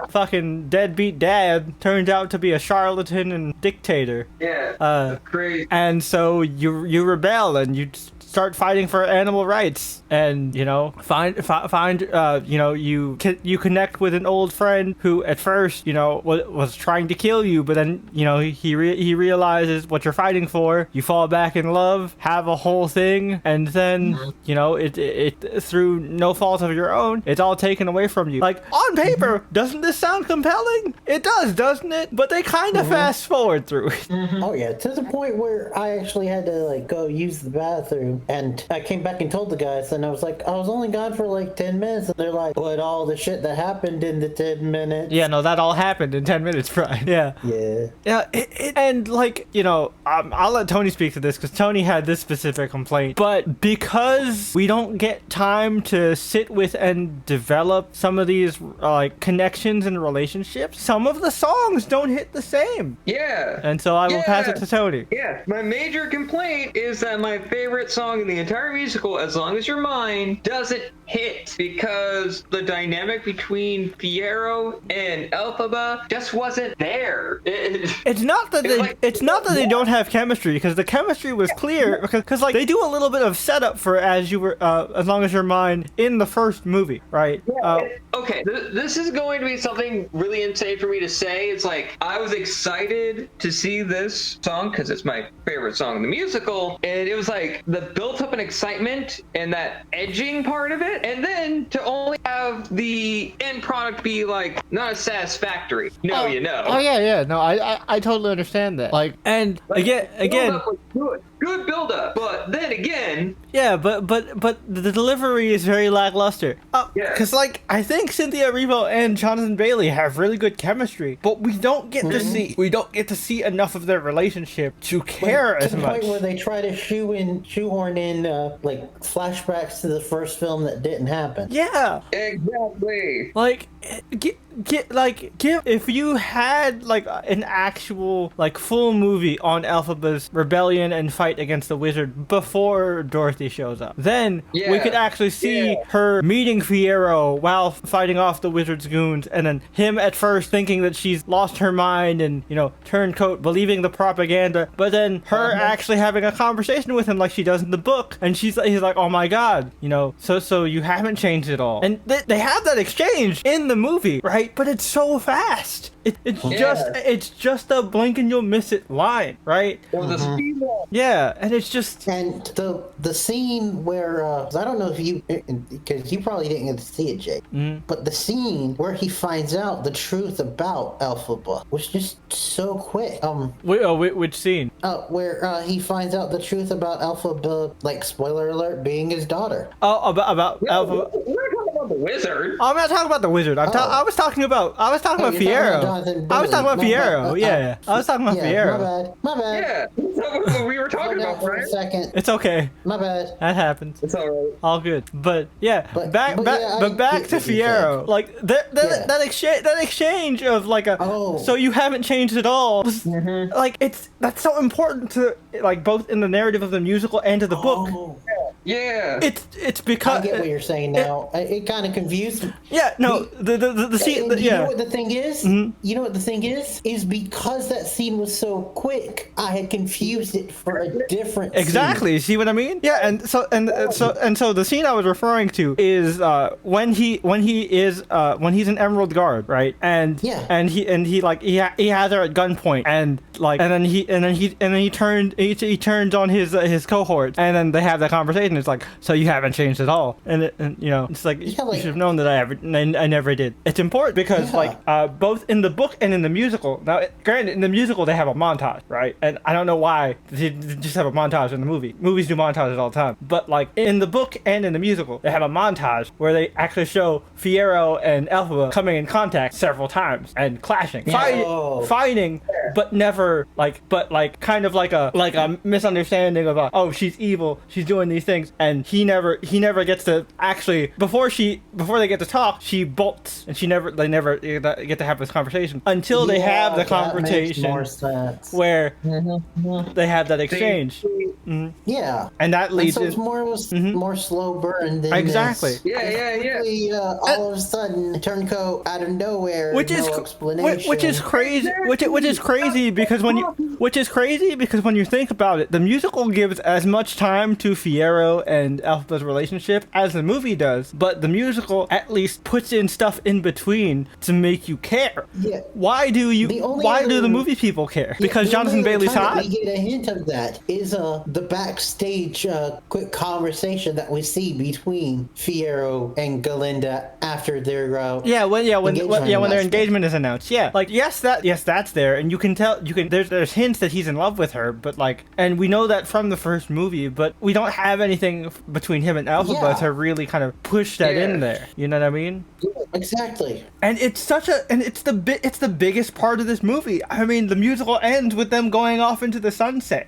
fucking deadbeat dad turns out to be a charlatan and dictator. Yeah, crazy. And so you rebel and you start fighting for animal rights, and find you connect with an old friend who at first was trying to kill you, but then he realizes what you're fighting for. You fall back in love, have a whole thing, and then it through no fault of your own, it's all taken away from you. Like, on paper, doesn't this sound compelling? It does, doesn't it? But they kind of fast forward through it. Oh yeah, to the point where I actually had to go use the bathroom, and I came back and told the guys, and I was like, I was only gone for 10 minutes, and they're like, but all the shit that happened in the 10 minutes. Yeah, no, that all happened in 10 minutes, Brian. Yeah. Yeah. And I'll let Tony speak to this, because Tony had this specific complaint, but because we don't get time to sit with and develop some of these connections and relationships, some of the songs don't hit the same. Yeah. And so I will pass it to Tony. Yeah. My major complaint is that my favorite song in the entire musical, As Long As You're Mine, doesn't hit because the dynamic between Fiyero and Elphaba just wasn't there. It's not that they don't have chemistry, because the chemistry was clear, because they do a little bit of setup for As Long As You're Mine in the first movie, right? Okay, this is going to be something really insane for me to say. It's I was excited to see this song because it's my favorite song in the musical, and it was the built-up and excitement and that edging part of it, and then to only have the end product be not as satisfactory. Oh yeah. No, I totally understand that. Again. Good build-up, but then again. Yeah, but the delivery is very lackluster. Because I think Cynthia Erivo and Jonathan Bailey have really good chemistry, but we don't get to see enough of their relationship to care as much. To the point where they try to shoehorn in flashbacks to the first film that didn't happen. Yeah, exactly. If you had an actual full movie on Elphaba's rebellion and fight against the wizard before Dorothy shows up, then we could actually see her meeting Fiyero while fighting off the wizard's goons, and then him at first thinking that she's lost her mind and turncoat, believing the propaganda, but then her actually having a conversation with him like she does in the book, and he's like, oh my god, so you haven't changed at all. And they have that exchange in the movie, right? But it's so fast. It's just a blink and you'll miss it line, right? Or the speed wall. Yeah, and it's just... And the scene where, I don't know if you, because you probably didn't get to see it, Jake, but the scene where he finds out the truth about Elphaba was just so quick. Which scene? Where he finds out the truth about Elphaba, spoiler alert, being his daughter. Oh, about Elphaba. We're talking about the wizard. Oh, I'm not talking about the wizard. I was talking about Fiyero. I was talking about Fiyero. Yeah, I was talking about Fiyero. My bad. Yeah, that's what we were talking about, for right? a second. It's okay. My bad. That happens. It's all right. All good. But yeah, back to Fiyero. That exchange of so you haven't changed at all. That's so important to both in the narrative of the musical and to the book. Yeah. It's because I get what you're saying now. It kind of confused me. Yeah. No. The scene. You know what the thing is? You know what the thing is? Is because that scene was so quick, I had confused it for a different Exactly. scene. See what I mean? Yeah. And so the scene I was referring to is when he's an Emerald Guard, right? And he has her at gunpoint, and he turns on his cohort, and then they have that conversation. It's so you haven't changed at all, and it's you should have known that I never did. It's important because both in the book and in the musical. Now, granted, in the musical they have a montage, right? And I don't know why they just have a montage in the movie. Movies do montages all the time, but in the book and in the musical they have a montage where they actually show Fiyero and Elphaba coming in contact several times and clashing, fighting, but never kind of like a misunderstanding of oh, she's evil, she's doing these things, and he never gets to actually before they get to talk, she bolts, and they never get to have this conversation until they have the conversation where they have that exchange. Yeah, and that leads. And so it's more slow burn than exactly. This. Yeah. All of a sudden, turncoat out of nowhere, which is crazy. Which is crazy because when you think about it, the musical gives as much time to Fiyero Fiyero and Elphaba's relationship as the movie does, but the musical at least puts in stuff in between to make you care. Yeah. Why do the movie people care? Because Jonathan Bailey's hot? We get a hint of that is the backstage quick conversation that we see between Fiyero and Galinda after their when their engagement is announced. Yeah, like yes, that's there, and you can tell there's hints that he's in love with her, but like, and we know that from the first movie, but we don't have anything between him and Elphaba to really kind of push that in there. You know what I mean? Yeah, exactly. And it's the biggest part of this movie. I mean, the musical ends with them going off into the sunset.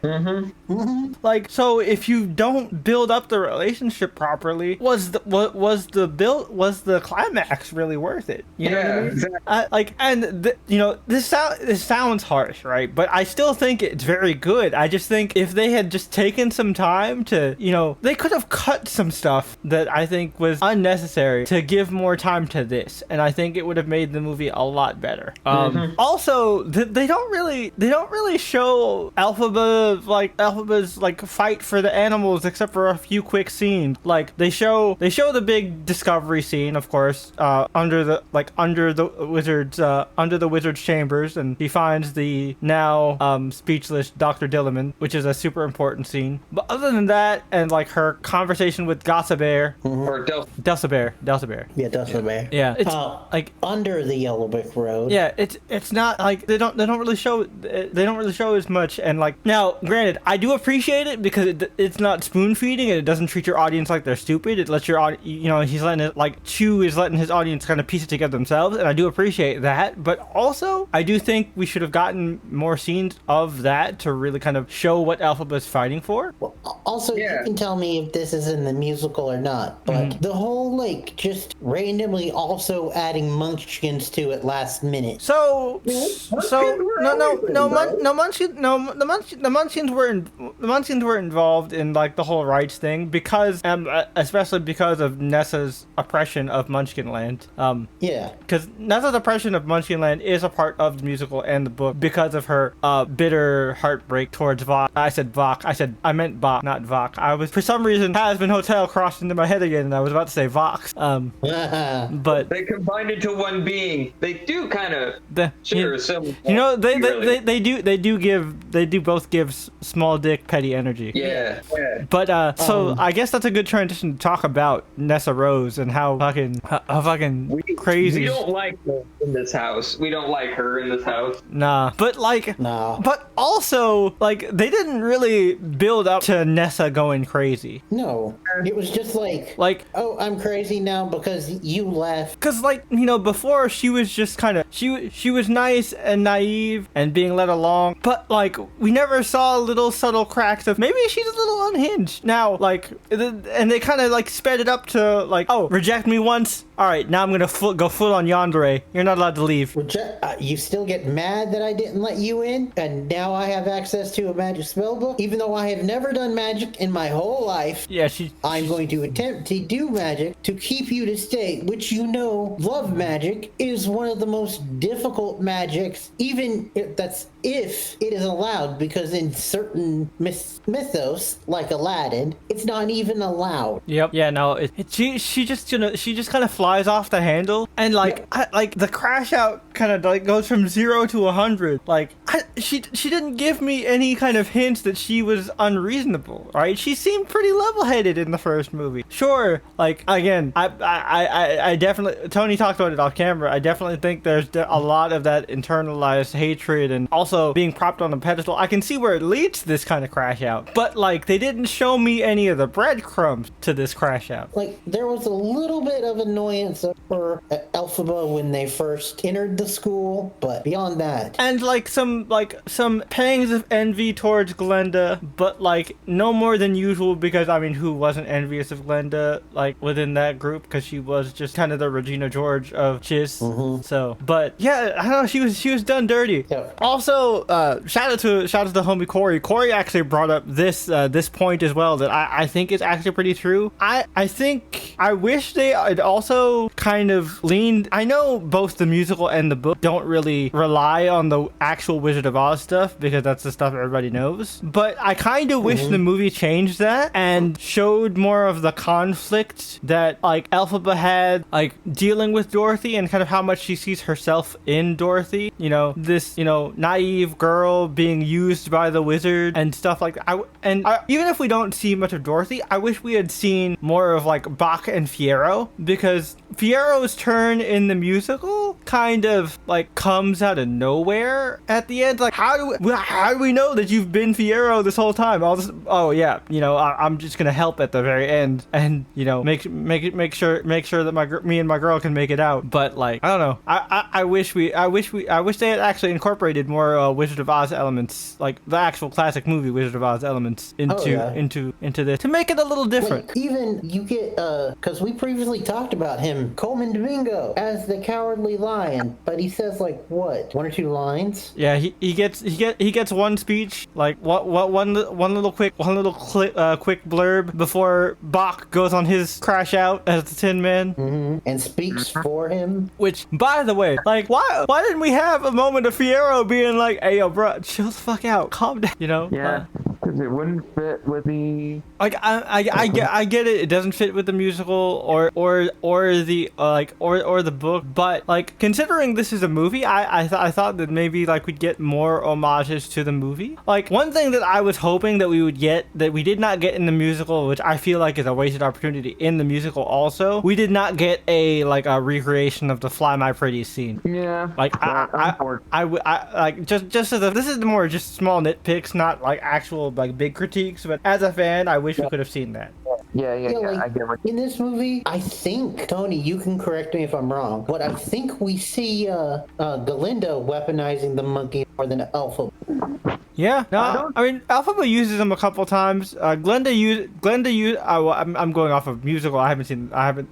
Like, so if you don't build up the relationship properly, was the climax really worth it? You know what I mean? Exactly. This sounds harsh, right? But I still think it's very good. I just think if they had just taken some time to, they could have cut some stuff that I think was unnecessary to give more time to this, and I think it would have made the movie a lot better. Also, they don't really show Elphaba's like fight for the animals, except for a few quick scenes. Like they show the big discovery scene, of course, under the wizard's chambers, and he finds the now speechless Dr. Dilliman, which is a super important scene. But other than that, and like her conversation with Gossabear or Delsabear. Yeah, Delsabear. Yeah, it's like under the Yellow Brick Road. Yeah, it's not like they don't really show as much. And like, now granted, I do appreciate it because it's not spoon feeding and it doesn't treat your audience like they're stupid. It lets your audience, he's letting it, like, Chew is letting his audience kind of piece it together themselves, and I do appreciate that. But also, I do think we should have gotten more scenes of that to really kind of show what Elphaba's fighting for. Well, also, you can tell me if this is in the musical or not, but the whole, like, just randomly also adding munchkins to it last minute. The Munchkins were involved in like the whole rights thing because, especially because of Nessa's oppression of Munchkinland. Because Nessa's oppression of Munchkinland is a part of the musical and the book because of her bitter heartbreak towards Vok. I meant Bach, not Vok. I was, for some reason, Hazbin Hotel crossed into my head again, and I was about to say Vox. But they combined into one being. They do kind of they do both give small dick petty energy. Yeah. But so I guess that's a good transition to talk about Nessa Rose and how fucking crazy. We don't like her in this house. Nah, but also like they didn't really build up to Nessa going crazy. No, it was just like oh, I'm crazy now because you left. Because before she was just kind of she was nice and naive and being led along, but like we never saw little subtle cracks of maybe she's a little unhinged now, like, and they kind of like sped it up to like, oh, reject me once, all right, now I'm gonna go full on yandere, you're not allowed to leave. You still get mad that I didn't let you in, and now I have access to a magic spell book, even though I have never done magic in my whole life. Yeah, I'm going to attempt to do magic to keep you to stay, which love magic is one of the most difficult magics, even if it is allowed, because in certain mythos, like Aladdin, it's not even allowed. Yep. Yeah. No. She just kind of flies off the handle, and like the crash out kind of like goes from 0 to 100. Like she didn't give me any kind of hints that she was unreasonable. Right? She seemed pretty level-headed in the first movie. Sure. Like again, I definitely, Tony talked about it off camera. I definitely think there's a lot of that internalized hatred and also being propped on a pedestal. I can see where it leads to this kind of crash out, but like they didn't show me any of the breadcrumbs to this crash out. Like there was a little bit of annoyance for Elphaba when they first entered the school, but beyond that, and like some pangs of envy towards Glenda, but like no more than usual, because I mean, who wasn't envious of Glenda like within that group, because she was just kind of the Regina George of Chiss. So, but yeah, I don't know, she was done dirty. Yep. Also, shout out to the homie Corey. Corey actually brought up this point as well that I think is actually pretty true. I wish they had also kind of leaned. I know both the musical and the book don't really rely on the actual Wizard of Oz stuff because that's the stuff everybody knows. But I kind of wish the movie changed that and showed showed more of the conflict that like Elphaba had, like dealing with Dorothy and kind of how much she sees herself in Dorothy. You know, this, you know, naive girl being used by the wizard and stuff like that. Even if we don't see much of Dorothy, I wish we had seen more of like Bach and Fiyero, because Fiero's turn in the musical kind of like comes out of nowhere at the end. Like, how do we know that you've been Fiyero this whole time? Oh yeah, you know, I'm just gonna help at the very end, and you know, make sure that me and my girl can make it out. But like, I don't know. I wish they had actually incorporated more Wizard of Oz elements, like the actual classic movie Wizard of Oz elements into this to make it a little different. Like, even you get because we previously talked about him, Coleman Domingo as the Cowardly Lion, but he says like what, 1 or 2 lines? Yeah, he gets one speech, like one little quick blurb before Bach goes on his crash out as the Tin Man, and speaks for him. Which, by the way, like why didn't we have a moment of Fiyero being like, "Hey, yo, bro, chill the fuck out, calm down," you know? Yeah. Because it wouldn't fit with the... Like, I get it. It doesn't fit with the musical or the book, but like, considering this is a movie, I thought that maybe like we'd get more homages to the movie. Like, one thing that I was hoping that we would get that we did not get in the musical, which I feel like is a wasted opportunity in the musical also, we did not get a recreation of the Fly My Pretty scene. Yeah. Like, I like just as this is more just small nitpicks, not like actual like big critiques, but as a fan, I wish we could have seen that. Yeah, like, I get what... In this movie, I think, Tony, you can correct me if I'm wrong, but I think we see Galinda weaponizing the monkey more than Elphaba. Yeah, no, I mean, Elphaba uses them a couple times. Glenda used. Well, I'm going off of musical. I haven't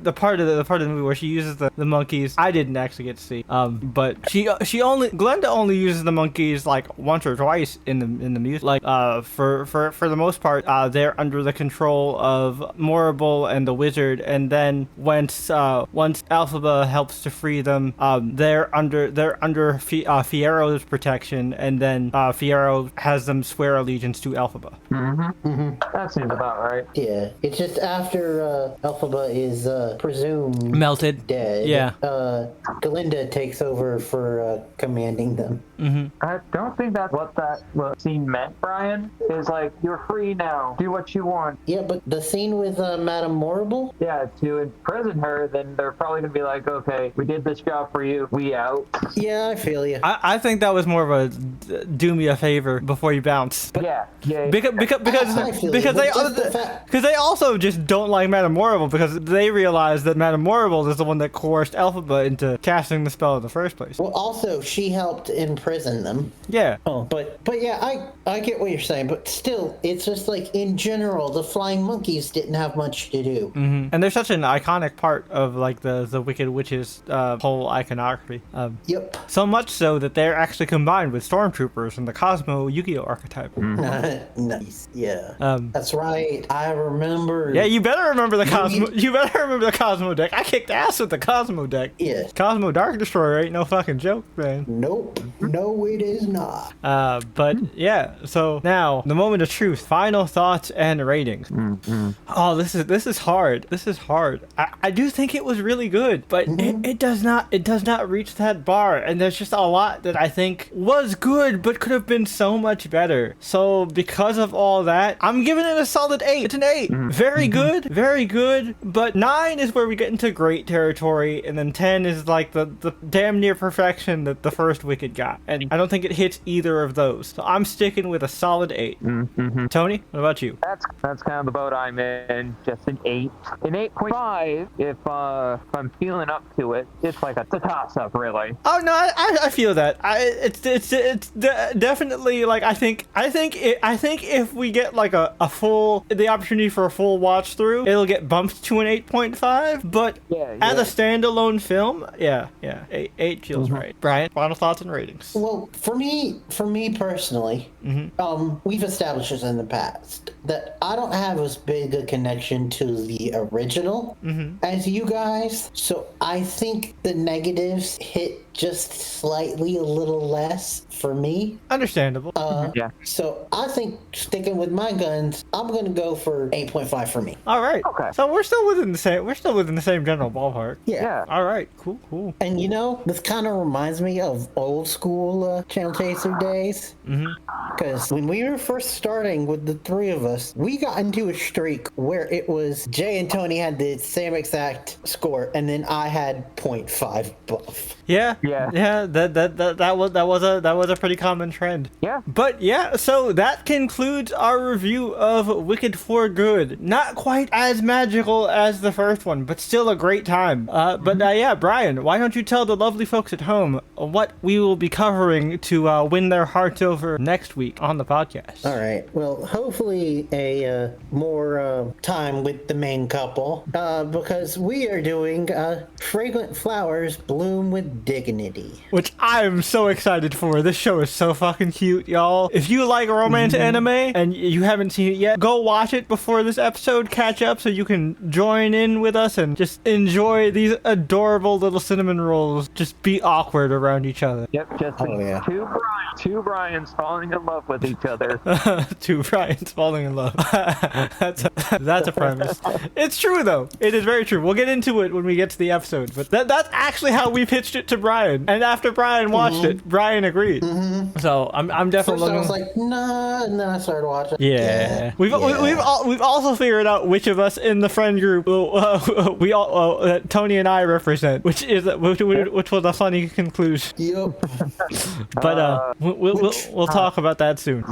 the part of the movie where she uses the monkeys. I didn't actually get to see. But Glenda only uses the monkeys like once or twice in the music. Like for the most part, they're under the control of Morrible and the wizard, and then once Elphaba helps to free them, they're under Fiyero's protection, and then Fiyero has them swear allegiance to Elphaba. That seems about right. Yeah, it's just after Elphaba is presumed melted, dead. Yeah. Galinda takes over for commanding them. I don't think that's what scene meant, Brian. Is like, you're free now. Do what you want. Yeah, but the scene with Madame Morrible? Yeah, to imprison her, then they're probably gonna be like, okay, we did this job for you. We out. Yeah, I feel you. I think that was more of a do me a favor before you bounce. Yeah. Because they also just don't like Madame Morrible, because they realize that Madame Morrible is the one that coerced Elphaba into casting the spell in the first place. Well, also she helped imprison them. Yeah. Oh, but yeah, I get what you're saying, but still, it's just like in general, the flying monkeys didn't have much to do. And they're such an iconic part of like the Wicked Witch's whole iconography. Yep. So much so that they're actually combined with stormtroopers and the Cosmo Yu-Gi-Oh archetype. Nice. Yeah. That's right. I remember. Yeah, you better remember the Cosmo. You better remember the Cosmo deck. I kicked ass with the Cosmo deck. Yeah. Cosmo Dark Destroyer ain't no fucking joke, man. Nope. No, it is not. But yeah. So now the moment of truth. Final thoughts and ratings. Oh, this is hard. This is hard. I do think it was really good, but it does not reach that bar. And there's just a lot that I think was good, but could have been so much better. So because of all that, I'm giving it a solid 8. It's an 8. Very good. But 9 is where we get into great territory, and then 10 is like the damn near perfection that the first Wicked got. And I don't think it hits either of those. So I'm sticking with a solid 8. Tony, what about you? That's kind of the boat I'm in. Just an 8. An 8.5 if I'm feeling up to it. It's like a toss-up, really. Oh no, I feel that. It's definitely like I think if we get like the opportunity for a full watch through, it'll get bumped to an 8.5. But as a standalone film, yeah, 8 feels right. Brian, final thoughts and ratings. Well, for me personally, we've established this in the past that I don't have as big a connection to the original as you guys. So I think the negatives hit just slightly a little less for me. Understandable. Yeah. So I think sticking with my guns, I'm gonna go for 8.5 for me. All right. Okay. So we're still within the same general ballpark. Yeah. All right. Cool. And this kind of reminds me of old school Channel Chaser days. Because when we were first starting with the three of us, we got into a streak where it was Jay and Tony had the same exact score, and then I had 0.5 buff. Yeah. Yeah. That was a pretty common trend. Yeah. But yeah, so that concludes our review of Wicked for Good. Not quite as magical as the first one, but still a great time. Yeah, Brian, why don't you tell the lovely folks at home what we will be covering to win their hearts over next week on the podcast? All right. Well, hopefully a more time with the main couple, because we are doing Fragrant Flowers Bloom with Dignity. Which I'm so excited for. This show is so fucking cute, y'all. If you like romance anime and you haven't seen it yet, go watch it before this episode, catch up so you can join in with us and just enjoy these adorable little cinnamon rolls just be awkward around each other. Yep. Just two Brians falling in love with each other. Two Brians falling in love. That's a premise. It's true though. It is very true. We'll get into it when we get to the episode. But that's actually how we pitched it to Brian. And after Brian watched it, Brian agreed. So I'm definitely First I was like, nah, and then I started watching. Yeah. We've also figured out which of us in the friend group we all Tony and I represent, which was a funny conclusion. Yep. But we'll talk about that soon.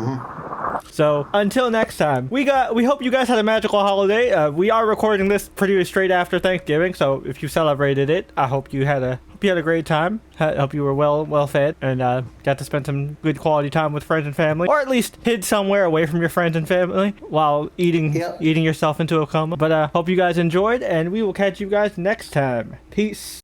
So until next time, we hope you guys had a magical holiday. We are recording this pretty straight after Thanksgiving, so if you celebrated it, I hope you had a great time. I hope you were well fed and got to spend some good quality time with friends and family, or at least hid somewhere away from your friends and family while eating yourself into a coma. But hope you guys enjoyed, and we will catch you guys next time. Peace.